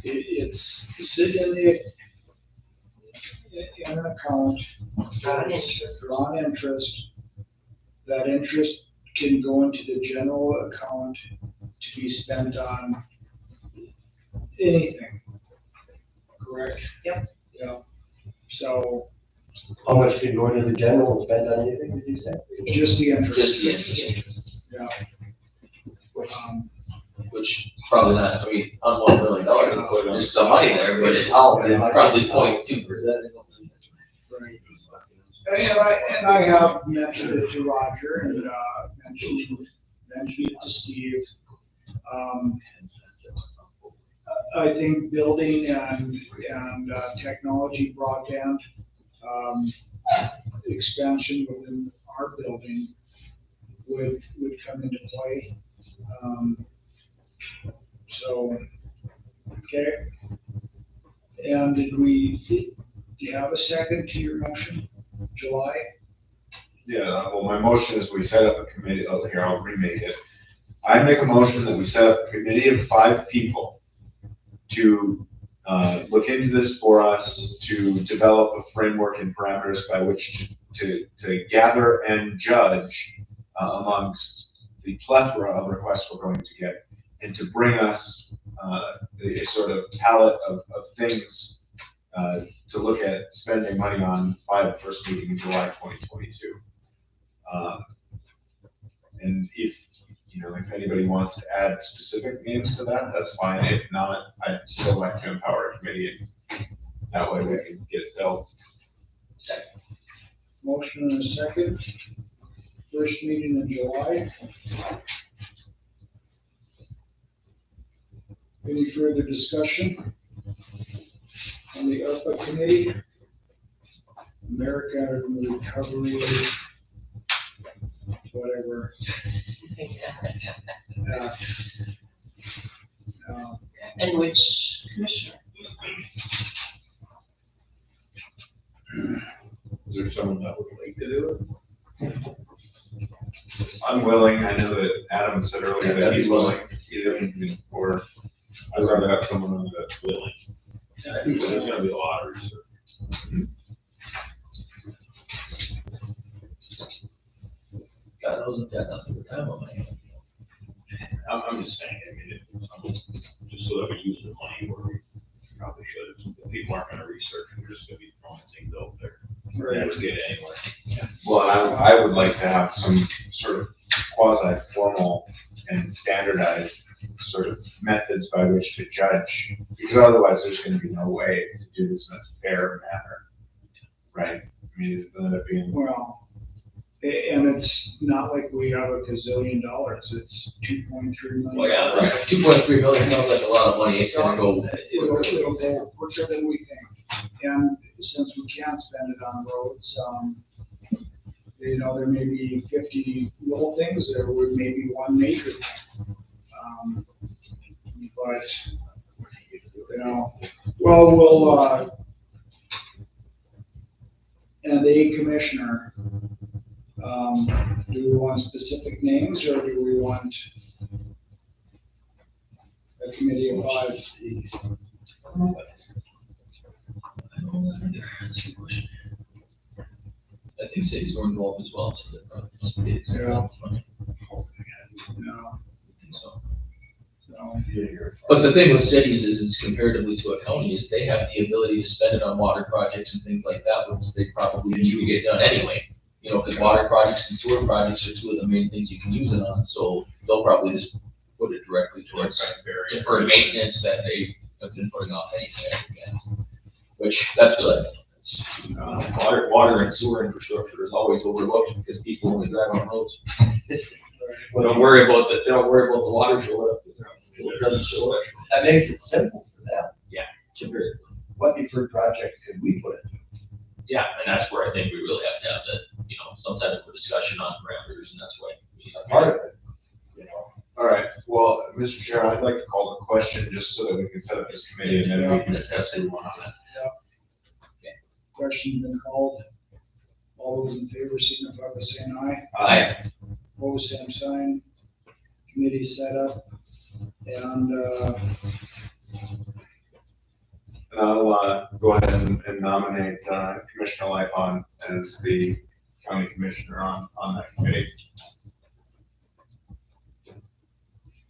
It's sitting in an account. On interest. They're on interest. That interest can go into the general account to be spent on anything. Correct? Yep. Yeah. So. How much can go into the general and spend on anything, did you say? Just the interest. Just the interest. Yeah. Which probably not, on $1 million, there's some money there, but it's probably 0.2%. Right. And I have mentioned it to Roger and, mentioned it to Steve. I think building and technology broadband, expansion within our building would come into play. So, okay. And do you have a second to your motion? July? Yeah, well, my motion is we set up a committee, oh, here, I'll remake it. I make a motion that we set up a committee of 5 people to look into this for us, to develop a framework and parameters by which to gather and judge amongst the plethora of requests we're going to get, and to bring us a sort of palette of things to look at spending money on by the first meeting in July 2022. And if anybody wants to add specific names to that, that's fine. If not, I'd still like to empower a committee, and that way we can get it filled. Second. Motion and a second. First meeting in July. Any further discussion on the ARPA committee? America Recovery, whatever. And which commissioner? Is there someone that would like to do it? I'm willing. I know that Adam said earlier that he's willing, or I'd rather have someone that's willing. I think there's gonna be a lot of research. God knows I've got nothing but time on my hands. I'm just saying, just so that we use the money where we probably should. People aren't gonna research, we're just gonna be throwing things out there. We're never get it anywhere. well, I would like to have some sort of quasi-formal and standardized sort of methods by which to judge, because otherwise there's going to be no way to do this in a fair manner, right? I mean, it's going to be. Well, and it's not like we have a gazillion dollars. It's 2.3 million. Well, yeah, right. 2.3 million sounds like a lot of money. It's gonna go. It'll go quicker than we think. And since we can't spend it on roads, there may be 50 little things, there would maybe one major thing. But, we'll, and a commissioner, do we want specific names or do we want a committee of 5? I don't know that either. That's a good question. I think cities were involved as well, so that probably is funny. No. So. So, But the thing with cities is, it's comparatively to a county, is they have the ability to spend it on water projects and things like that, which they probably need to get done anyway. Because water projects and sewer projects are 2 of the main things you can use it on, so they'll probably just put it directly towards deferred maintenance that they have been putting off anyway, I guess. Which, that's good. Water and sewer infrastructure is always overlooked because people only drive on roads. They don't worry about the water showing up. It doesn't show up. That makes it simple for them. Yeah. What deferred projects could we put into? Yeah, and that's where I think we really have to have that, some type of a discussion on parameters, and that's why we have Part of it, All right, well, Mr. Chair, I'd like to call the question just so that we can set up this committee and then we can discuss what we want on that. question's been called. All those in favor signify by saying aye. Aye. Opposed, same sign. Committee set up. And, I'll go ahead and nominate Commissioner Lipon as the county commissioner on that committee.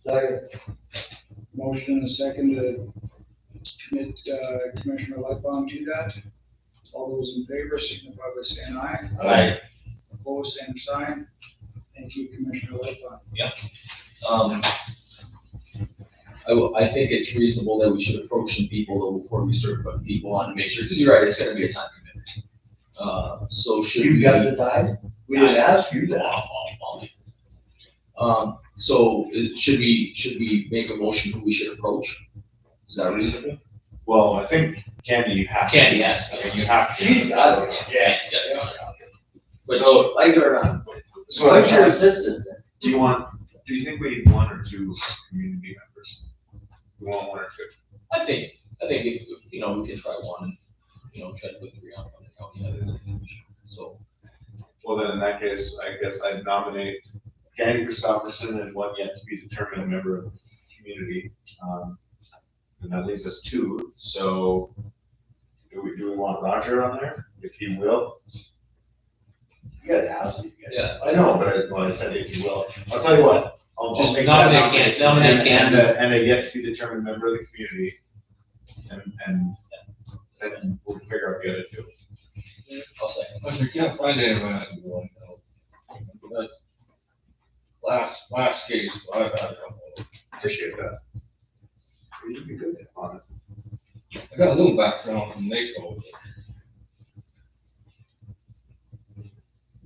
Second. motion and a second to commit Commissioner Lightbon to that. All those in favor signify by saying aye. Aye. Opposed, same sign. Thank you, Commissioner Lightbon. I think it's reasonable that we should approach some people before we start putting people on to make sure, because you're right, it's gonna be a time commitment. So should we? You got the time? We didn't ask you that. So should we make a motion who we should approach? Is that reasonable? Well, I think Candy, you have to. Candy has to. You have to. She's got it. Yeah. She's got it. So, like it or not. So What's your I'm assistant then? do you think we need one or two community members? We want one or two? I think if, you know, we can try one, you know, try to put 3 on the county, other than, so. Well, then in that case, I guess I'd nominate Candy Christopherson and one yet to be determined member of the community. And that leaves us 2, so do we want Roger on there, if he will? You gotta ask. Yeah. I know, but I said if he will. I'll tell you what, I'll Just make nominate that Candy, nomination nominate and a yet to be determined member of the community. And then we'll figure out the other 2. I'll say. If we can't find anybody, we'll, that last case, I've had a couple. Appreciate that. You'd be good on it. I got a little background from NACO.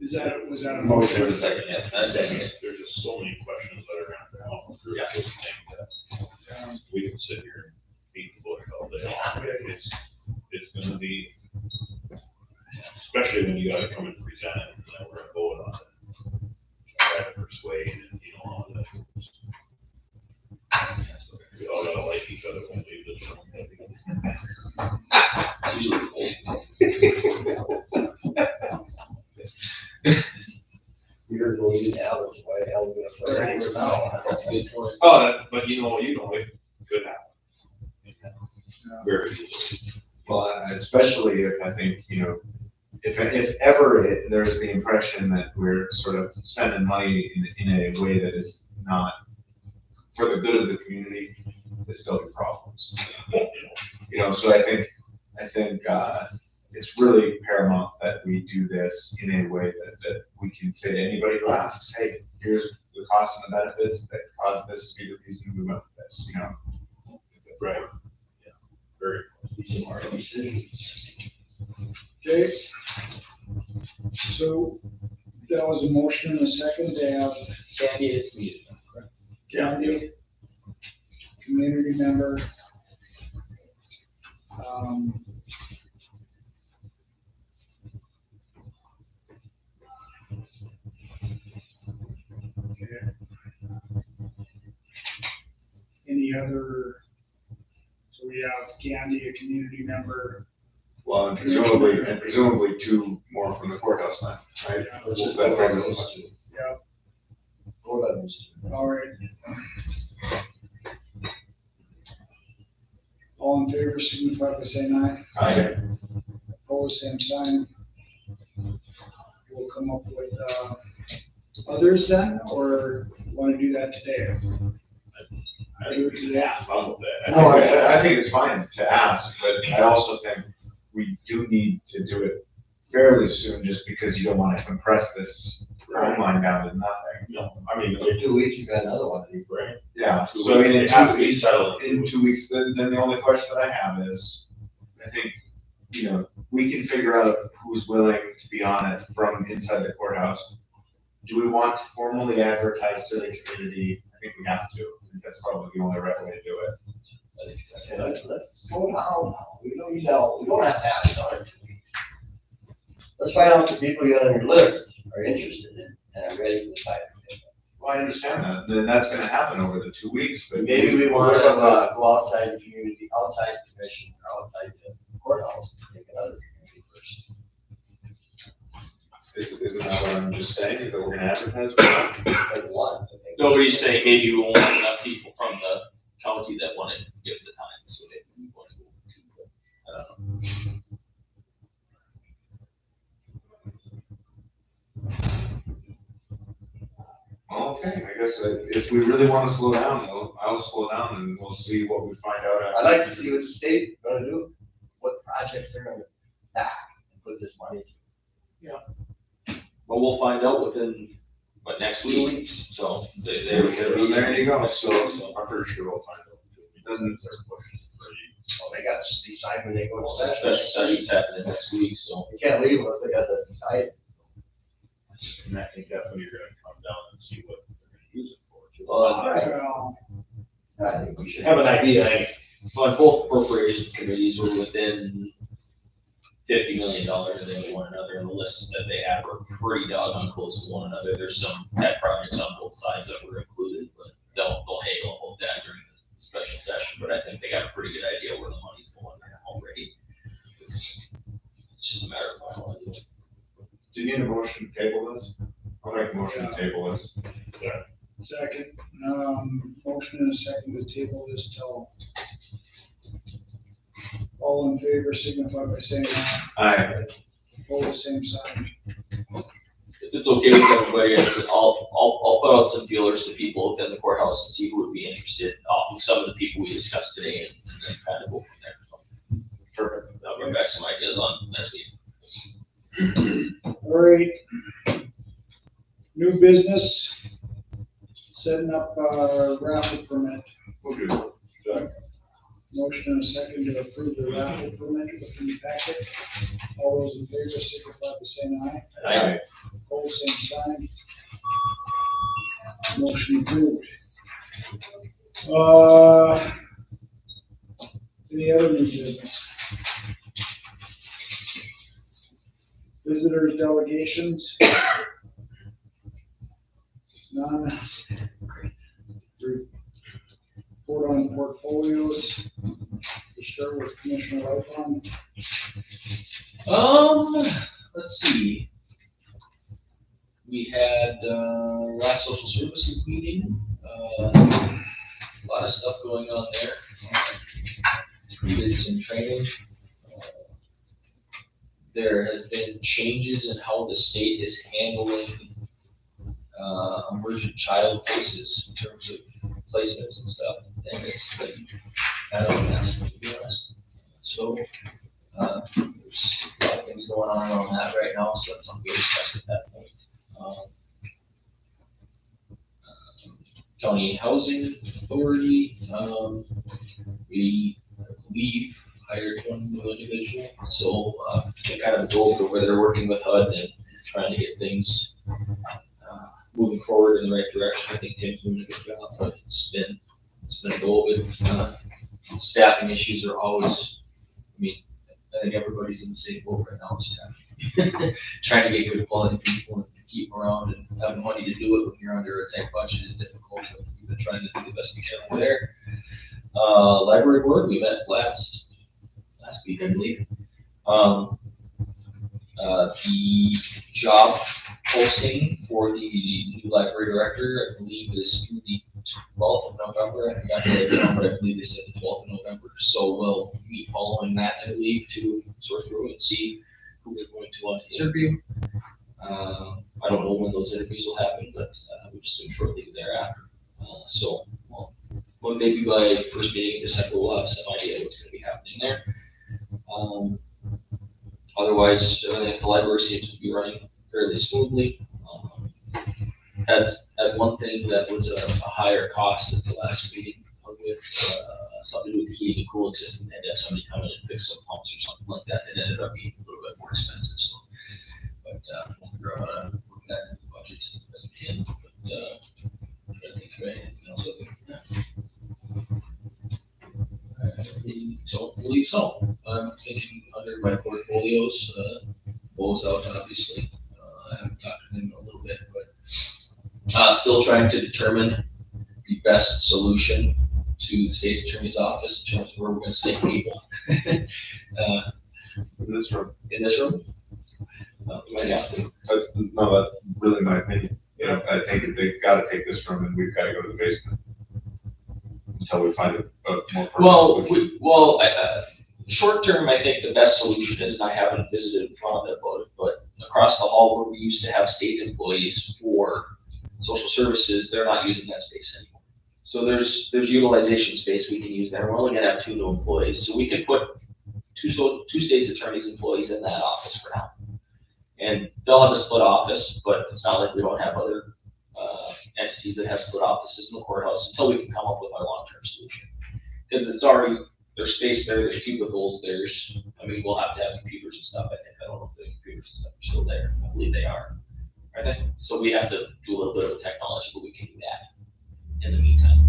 Was that a Motion motion? and a second, Yeah, I second it. There's just so many questions that are gonna come up through Yeah. this thing that we can sit here and beat the bush all day long. It's gonna be, especially when you gotta come and present it, and then we're gonna vote on it. Try to persuade and, you know, all that. We all gotta like each other when we live in. It's usually cold. You're going to have it, why the hell we gonna put it anywhere now? That's a good point. Oh, but you know, it could happen. Very easily. Well, especially if I think, you know, if ever there's the impression that we're sort of sending money in a way that is not for the good of the community, there's still be problems. You know, so I think it's really paramount that we do this in a way that we can say to anybody who asks, hey, here's the costs and the benefits that cause this to be the reason we went with this, you know? Right. Yeah. Very. Smart decision. Okay. So that was a motion and a second to have Candy at community. Candy, community member. Okay. Any other, so we have Candy, a community member. Well, and presumably 2 more from the courthouse then, right? Yeah, let's just That vote brings on us those to- two. Yeah, Vote on those two. all right. All in favor, signify by saying aye. Aye. Opposed, same sign. We'll come up with, others then, or want to do that today? I think we should ask about that. No, I think it's fine to ask, but I also think we do need to do it fairly soon, just because you don't want to compress this timeline down to nothing. No, I mean, In 2 weeks, you got another one. right. Yeah, So so I mean, it has to be settled. in 2 weeks, then the only question that I have is, I think, you know, we can figure out who's willing to be on it from inside the courthouse. Do we want to formally advertise to the community? I think we have to. I think that's probably the only right way to do it. Okay, let's slow down now. We don't have to have it done in 2 weeks. Let's find out the people you got on your list are interested in and are ready for the time. Well, I understand that, then that's gonna happen over the 2 weeks, but. Maybe we want to go outside the community, outside the commission, or outside the courthouse, and take another community first. Isn't that what I'm just saying, is that we're gonna advertise for that? Like one, I think. Nobody's saying maybe we won't have enough people from the county that want to give the time, so maybe we want to go to, but I don't know. Okay, I guess if we really wanna slow down, I'll slow down and we'll see what we find out after. I'd like to see what the state gonna do, what projects they're gonna back and put this money to. But we'll find out within, what, next week, so they're There you go, so I'm pretty sure we'll find out. It doesn't, their question for you. Well, they got to decide when they go to special session. session's happening next week, so. You can't leave unless they got to decide. And I think that's when you're gonna come down and see what they're gonna use it for. too. Well, I think we should Have an idea, on both appropriations committees, we're within $50 million into one another, and the lists that they had were pretty doggone close to one another. There's some tech projects on both sides that were included, but they'll haggle about that during the special session. But I think they got a pretty good idea where the money's going there already. It's just a matter of finalizing it. Do you need a motion to table this? I'll make a motion to table this. Second, motion and a second to table this till. All in favor signify by saying aye. Aye. Opposed, same sign. If it's okay with everybody, I'll put out some feelers to people within the courthouse and see who would be interested off of some of the people we discussed today, and then kind of go from there. So, perfect. I'll bring back some ideas on next week. All right. New business, setting up a raffle permit. We'll do that. Motion and a second to approve the raffle permit within the packet. All those in favor signify by saying aye. Aye. Opposed, same sign. Motion approved. Any other new business? Visitors delegations? None. Report on portfolios. We start with Commissioner Lightfon. Let's see. We had, last social services meeting, a lot of stuff going on there. We did some training. There has been changes in how the state is handling, emergent child cases in terms of placements and stuff, and it's been kind of a mess, to be honest. So, there's a lot of things going on around that right now, so that's something we discussed at that point. County Housing Authority, we believe hired one new individual, so, they kind of go over where they're working with HUD and trying to get things, moving forward in the right direction. I think Tim's doing a good job, but it's been a goal. Staffing issues are always, I mean, I think everybody's in the same boat right now, staffing. Trying to get good quality people and keep them around and having money to do it when you're under a tight budget is difficult, but we've been trying to do the best we can over there. Library board, we met last week, I believe. The job posting for the new library director, I believe, is through the 12th of November. I forgot the date, but I believe they said the 12th of November. So we'll meet following that, I believe, to sort through and see who we're going to want to interview. I don't know when those interviews will happen, but we just assume shortly thereafter. Well, maybe by first meeting in December, we'll have some idea what's going to be happening there. Otherwise, everything at the library seems to be running fairly smoothly. Had one thing that was a higher cost at the last meeting with something to do with the heating and cooling system. They had to have somebody come in and fix some pumps or something like that. It ended up being a little bit more expensive. So, but we'll figure out how to work that in the budget as we can. But I think of anything else other than that. Don't believe so. I'm thinking under my portfolios, Bo's out obviously. I haven't talked to him in a little bit, but still trying to determine the best solution to the state's attorney's office in terms of where we're going to stake people. In this room. In this room? We might have to. No, that's really my opinion. You know, I think if they've got to take this room and we've got to go to the basement until we find a more permanent solution. Short term, I think the best solution is, and I haven't visited about it, but across the hall where we used to have state employees for social services, they're not using that space anymore. So there's utilization space we can use there. We're only gonna have 2 new employees, so we could put two state's attorneys employees in that office for now. And they'll have a split office, but it's not like we don't have other entities that have split offices in the courthouse until we can come up with our long-term solution. Because it's already, there's space there, there's cubicles, we'll have to have computers and stuff, I think. I don't know if the computers and stuff are still there. I believe they are. So we have to do a little bit of technology, but we can do that in the meantime.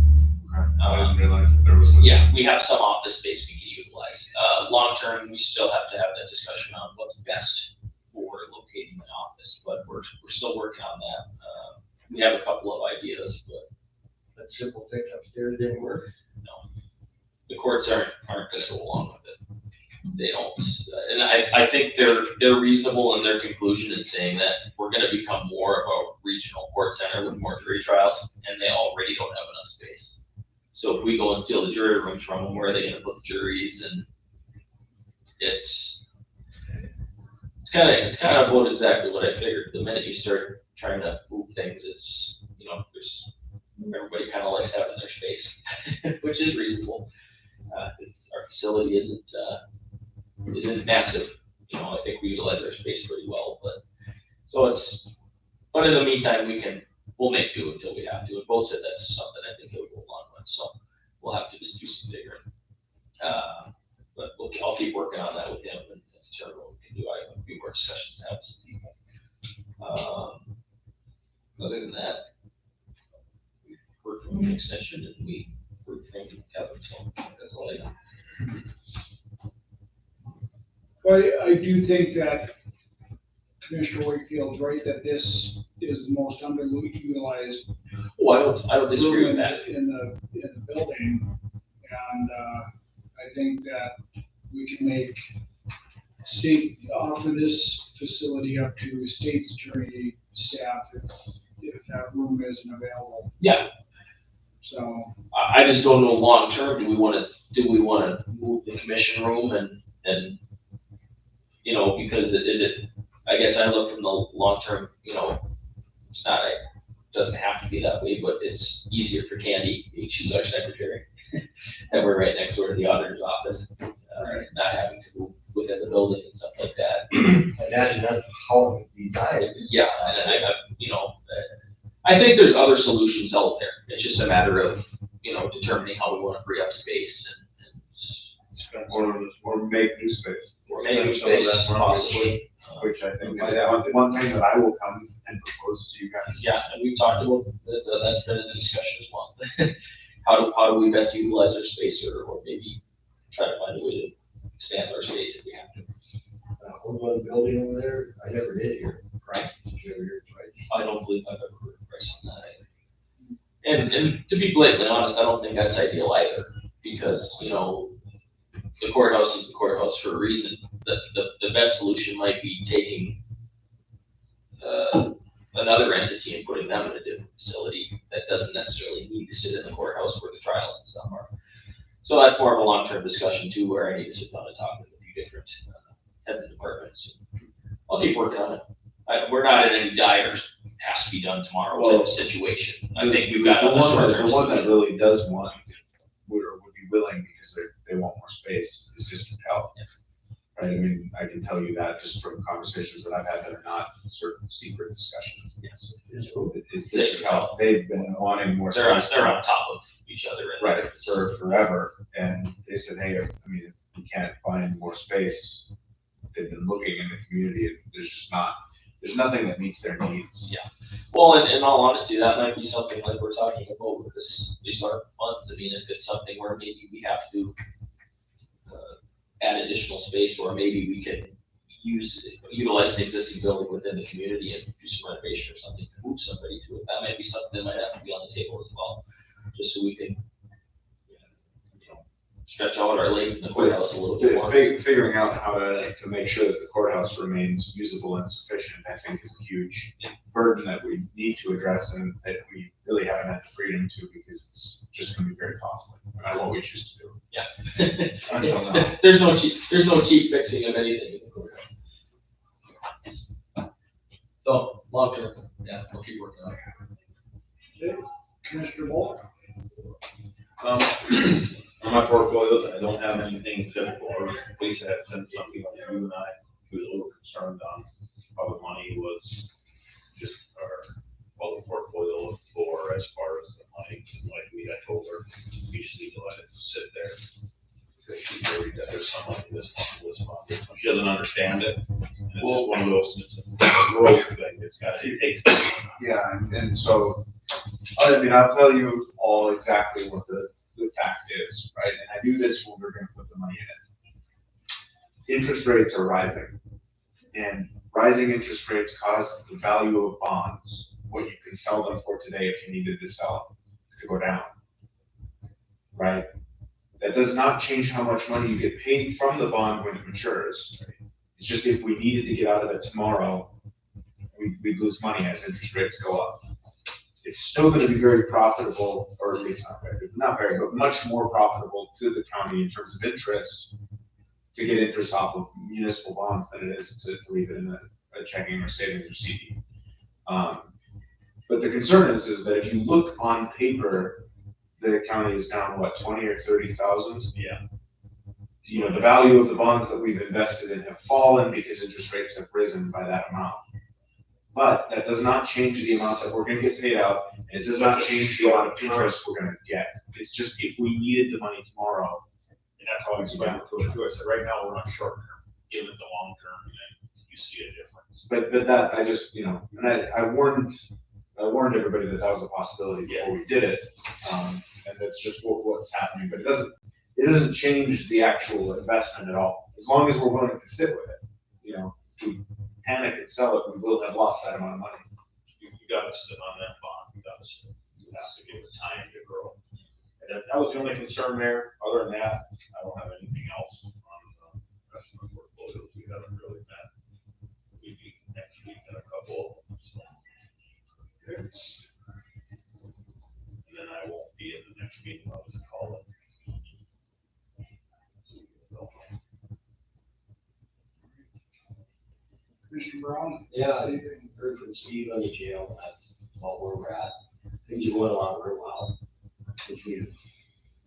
I didn't realize that there was. Yeah, we have some office space we can utilize. utilize. Long-term, we still have to have that discussion on what's best for locating an office, but we're still working on that. We have a couple of ideas, but That simple fix upstairs didn't work. the courts aren't gonna go along with it. They don't, and I think they're reasonable in their conclusion in saying that we're gonna become more of a regional court center with more jury trials, and they already don't have enough space. So if we go and steal the jury rooms from them, where are they gonna put the juries? And it's kind of about exactly what I figured. The minute you start trying to move things, it's, everybody kind of likes having their space, which is reasonable. Our facility isn't massive. I think we utilize our space pretty well, but in the meantime, we'll make do until we have to. And both said that's something I think he'll go along with, so we'll have to just do some figuring. But I'll keep working on that with him and determine what we can do. I have a few more discussions to have with some people. Other than that, we heard from an extension and we heard from Kevin, so that's all I know. But I do think that Commissioner Wakefield's right, that this is the most underutilized Well, I don't disagree with that. in the building. And, I think that we can offer this facility up to state's attorney staff if that room isn't available. Yeah. So, I just don't know long term, do we wanna move the commission room and, because I guess I look from the long term, it doesn't have to be that way, but it's easier for Candy, she's our secretary. And we're right next door to the auditor's office, not having to move within the building and stuff like that. I imagine that's how these eyes. Yeah, and I think there's other solutions out there. It's just a matter of, determining how we want to free up space Or make new space. or make new space possibly. Which I think is one thing that I will come and propose to you guys. Yeah, and we've talked about, that's been in the discussion as well. How do we best utilize our space or maybe try to find a way to expand our space if we have to. What about the building over there? I never did hear price. Did you ever hear price? I don't believe I've ever heard a price on that either. And to be blatantly honest, I don't think that's ideal either, because, the courthouse is the courthouse for a reason. The best solution might be taking another entity and putting them in a different facility that doesn't necessarily need to sit in the courthouse where the trials and stuff are. So that's more of a long-term discussion too, where I need to sit down and talk with a few different heads of departments. I'll keep working on it. We're not in any dire, has to be done tomorrow type of situation. I think we've got a short-term The one that solution. really does want, would be willing because they want more space is just help. Right, I mean, I can tell you that just from conversations that I've had that are not sort of secret discussions. Yes. It's just help. They've been wanting more They're space. on top of each other. Right, for forever, and they said, hey, if we can't find more space, they've been looking in the community, and there's nothing that meets their needs. Yeah. Well, in all honesty, that might be something like we're talking about with these ARP funds. I mean, if it's something where maybe we have to add additional space, or maybe we can utilize an existing building within the community and do some renovation or something to move somebody to it. That might be something that might have to be on the table as well, just so we can, stretch out our legs in the courthouse a little bit more. Figuring out how to make sure that the courthouse remains usable and sufficient, I think, is a huge burden that we need to address, and that we really haven't had the freedom to, because it's just gonna be very costly, no matter what we choose to do. Yeah. Until now. There's no cheap fixing of anything in the courthouse. So, long term, yeah, we'll keep working on it. okay, Commissioner Volk? On my portfolio, I don't have anything except for, Lisa had sent something to you and I, who was a little concerned on how the money was just, the portfolio looked for as far as the money, like I told her, we just need to let it sit there. Because she's worried that there's some money this month. She doesn't understand it, and it's just one of those, it's a growth thing, it takes. Yeah, and so, I'll tell you all exactly what the fact is, right? And I knew this when we were gonna put the money in it. interest rates are rising. And rising interest rates cause the value of bonds, what you can sell them for today if you needed to sell them, to go down. Right? That does not change how much money you get paid from the bond when it matures. It's just if we needed to get out of it tomorrow, we'd lose money as interest rates go up. It's still gonna be very profitable, or at least not very, but much more profitable to the county in terms of interest to get interest off of municipal bonds than it is to leave it in a checking or savings or CD. But the concern is that if you look on paper, the county is down, what, 20 or 30,000? Yeah. You know, the value of the bonds that we've invested in have fallen because interest rates have risen by that amount. But that does not change the amount that we're gonna get paid out, and it does not change the amount of interest we're gonna get. It's just if we needed the money tomorrow. And that's how I explained it to her too. I said, right now, we're not short term, give it the long term, and then you see a difference. But that, I just, you know, and I warned everybody that was a possibility before we did it. And that's just what's happening, but it doesn't change the actual investment at all. As long as we're willing to sit with it, you know, if we panic and sell it, we will have lost that amount of money. You gotta sit on that bond, you have to give it time to grow. And that was the only concern there. Other than that, I don't have anything else on the rest of the portfolios. We haven't really met. We meet next week in a couple. So. And then I won't be in the next meeting. I'll just call it. Commissioner Brown? Yeah, I heard from Steve on the jail, that's about where we're at. Things are going along real well. If you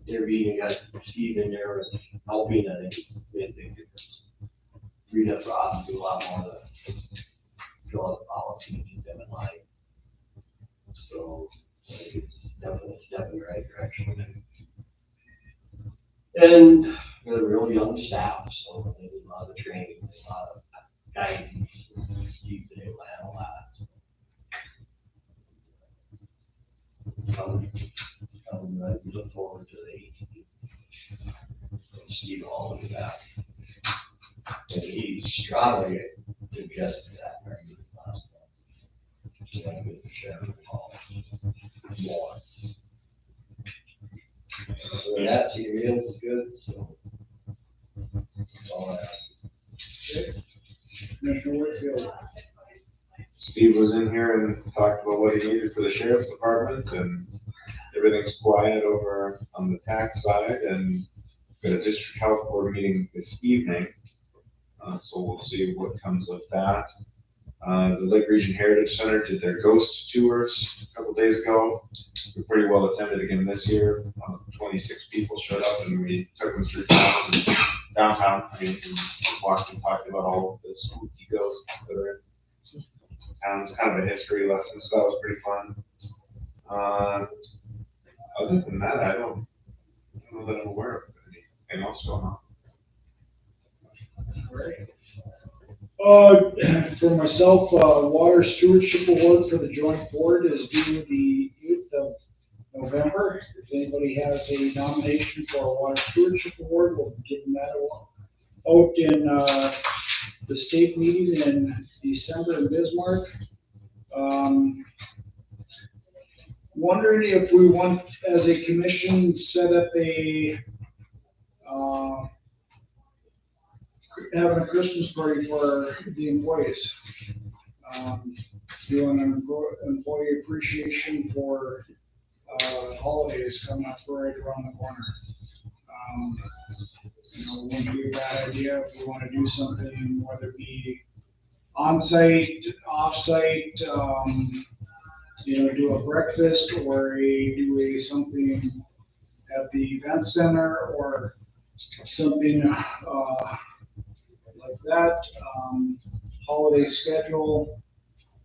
intervene and got Steve in there and helping, I think it's made a big difference. Read up Rob and do a lot more to fill out the policy and keep them in line. So I think it's definitely a step in the right direction. And we're a real young staff, so they need a lot of training, a lot of guidance. Steve been able to handle that. We look forward to the 18th. Steve all the way back. And he strongly suggested that during the last one. So I'm going to share with Paul more. So that senior meals is good, so that's all I have. Okay. Commissioner Whitfield? Steve was in here and talked about what he needed for the sheriff's department, and everything's quiet over on the tax side, and got a district health board meeting this evening. So we'll see what comes of that. The Lake Region Heritage Center did their ghost tours a couple days ago. We're pretty well attended again this year. 26 people showed up, and we took them through downtown. I mean, we walked and talked about all of the spooky ghosts that are in town. It's kind of a history lesson, so that was pretty fun. Other than that, I don't know that I'm aware of anything else going on. For myself, Water Stewardship Award for the Joint Board is due the 8th of November. If anybody has a nomination for a Water Stewardship Award, we'll be giving that out in the state meeting in December in Bismarck. Wondering if we want, as a commission, set up having a Christmas party for the employees. Doing an employee appreciation for holidays coming up right around the corner. You know, it wouldn't be a bad idea if we want to do something, whether it be on-site, off-site, you know, do a breakfast or do something at the event center or something like that. Holiday schedule.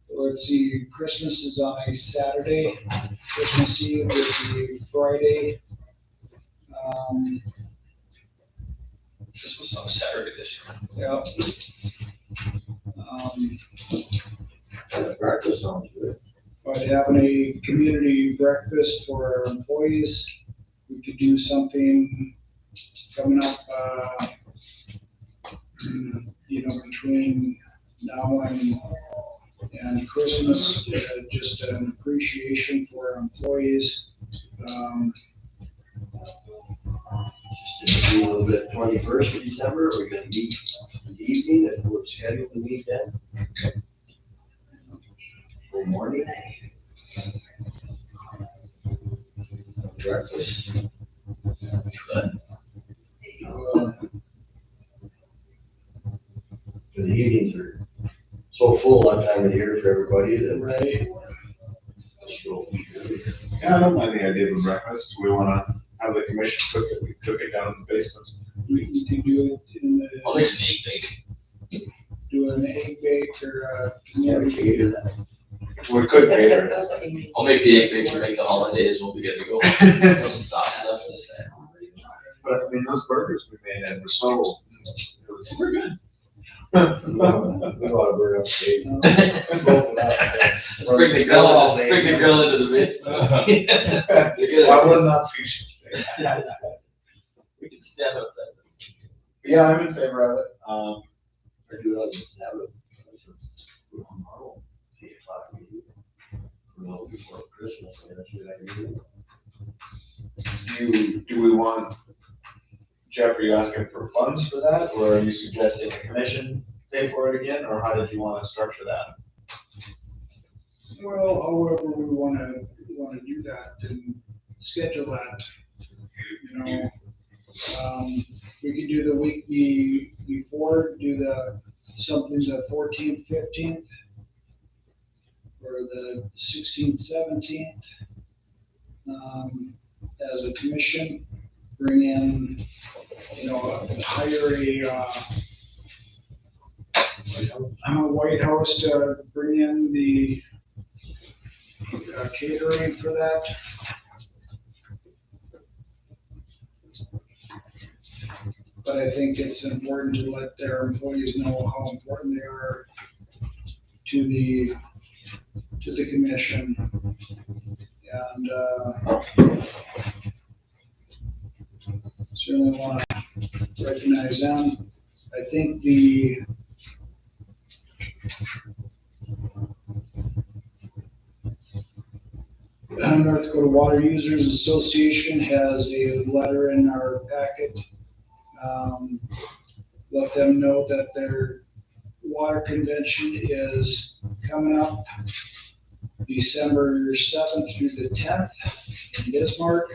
Let's see, Christmas is on a Saturday. Christmas Eve would be Friday. Christmas on Saturday this year. Yeah. Breakfast sounds good. But having a community breakfast for our employees, we could do something coming up, between now and Christmas, just an appreciation for our employees. Just do a little bit 21st of December, we're gonna meet in the evening, and we're scheduled to meet then. For morning. Breakfast. The evenings are so full that time of the year for everybody that. Right. Just go earlier. Yeah, I don't mind the idea of a breakfast. Do we wanna have the commission cook it? We cook it down in the basement. We can do it in the. I'll make some egg bake. Do an egg bake or Yeah, we community. cater that. We could cater it. I'll make the egg bake and make the holidays, we'll be good to go. Throw some sausage up to this guy. But I mean, those burgers we made that were so, We're good. We want to burn up days. Bring the grill into the basement. I was not suggest that. We can stand outside. Yeah, I'm in favor of it. Or do it on the 7th. Tomorrow, 8 o'clock meeting. Well, before Christmas, I mean, that's what I do. Do we want, Jeff, are you asking for funds for that, or are you suggesting a commission pay for it again, or how did you want to structure that? Well, however we wanna do that and schedule that, you know. We could do the week before, do something the 14th, 15th, or the 16th, 17th. As a commission, bring in, you know, hire a White House to bring in the catering for that. But I think it's important to let their employees know how important they are to the commission. And, certainly want to recognize them. I think the North Dakota Water Users Association has a letter in our packet. Let them know that their water convention is coming up December 7th through the 10th in Bismarck.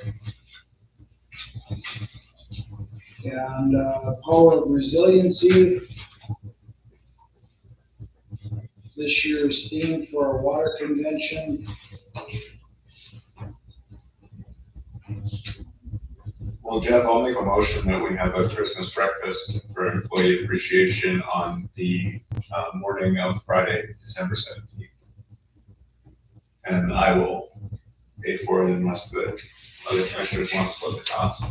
And Power of Resiliency. This year's theme for our water convention. Well, Jeff, I'll make a motion that we have a Christmas breakfast for employee appreciation on the morning of Friday, December 17th. And I will pay for it unless the other commissioners want to split the cost.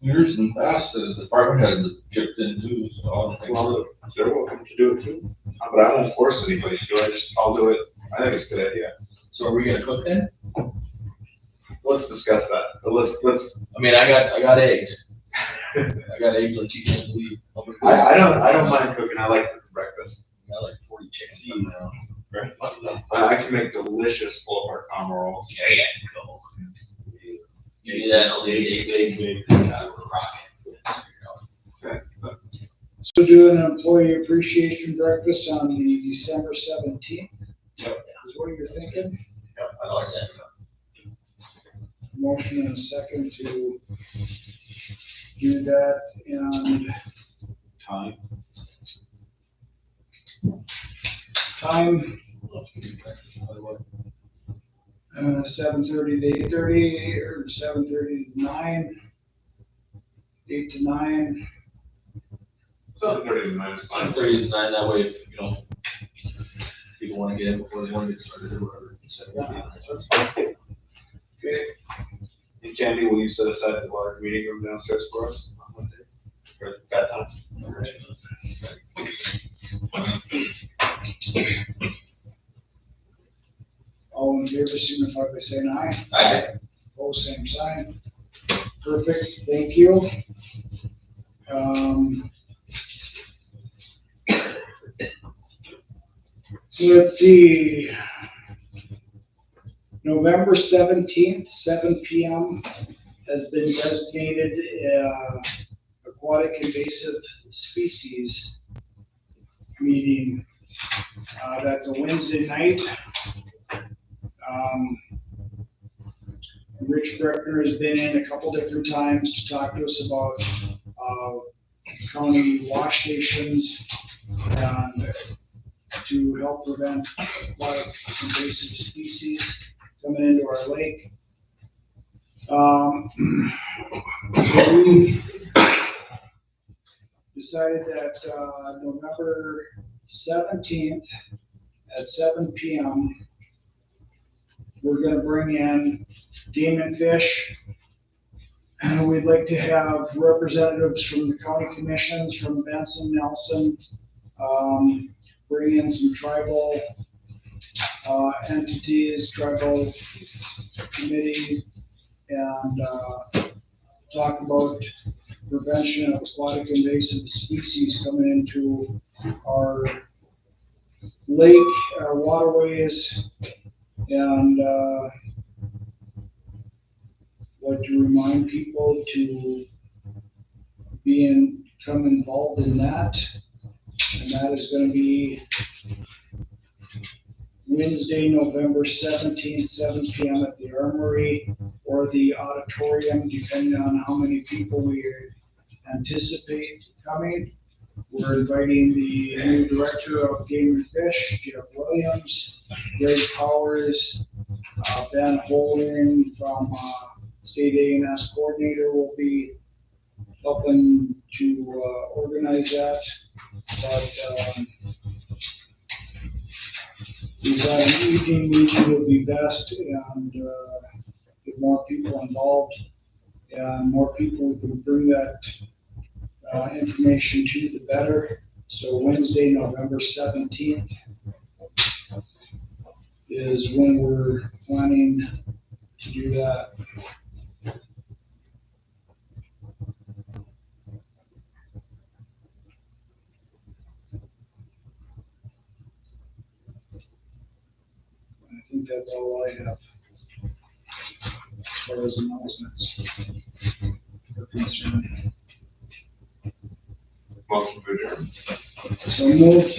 Years in the past, the department heads have chipped in too, so I don't think. Well, they're welcome to do it too. But I won't force anybody to. I'll do it. I think it's a good idea. So are we gonna cook then? Let's discuss that. But let's. I mean, I got eggs. I got eggs like you can't believe. I don't mind cooking. I like cooking breakfast. I got like 40 chickens now. I can make delicious pull-apart rolls. Yeah, cool. You do that, I'll do egg bake. Okay. So do an employee appreciation breakfast on the December 17th. Yep. Is what you're thinking? Yep, I'll set it up. Motion and a second to do that, and time 7:30 to 8:30, or 7:30 to 9, 8 to 9. 7:30 to 9 is fine. 9:30 is 9, that way if, people wanna get in before they wanna get started or whatever. Okay. Hey Candy, will you set aside the large meeting room downstairs for us on Monday? For that time? All in favor, signify by saying aye. Aye. Opposed, same sign. Perfect, thank you. Let's see. November 17th, 7 PM has been designated aquatic invasive species meeting. That's a Wednesday night. Rich Breckner has been in a couple different times to talk to us about county wash stations and to help prevent aquatic invasive species coming into our lake. So we decided that November 17th at 7 PM, we're gonna bring in Game and Fish. And we'd like to have representatives from the county commissions, from Benson, Nelson, bring in some tribal entities, tribal committee, and talk about prevention of aquatic invasive species coming into our lake, our waterways, and like to remind people to become involved in that. And that is going to be Wednesday, November 17th, 7 PM at the Armory or the auditorium, depending on how many people we anticipate coming. We're inviting the new director of Game and Fish, Jeff Williams, Greg Powers, Ben Holding from State A&S coordinator will be helping to organize that. But we thought an evening meeting would be best and get more people involved and more people who can bring that information to, the better. So Wednesday, November 17th is when we're planning to do that. I think that's all I have as far as announcements are concerned. Motion to adjourn. So moved.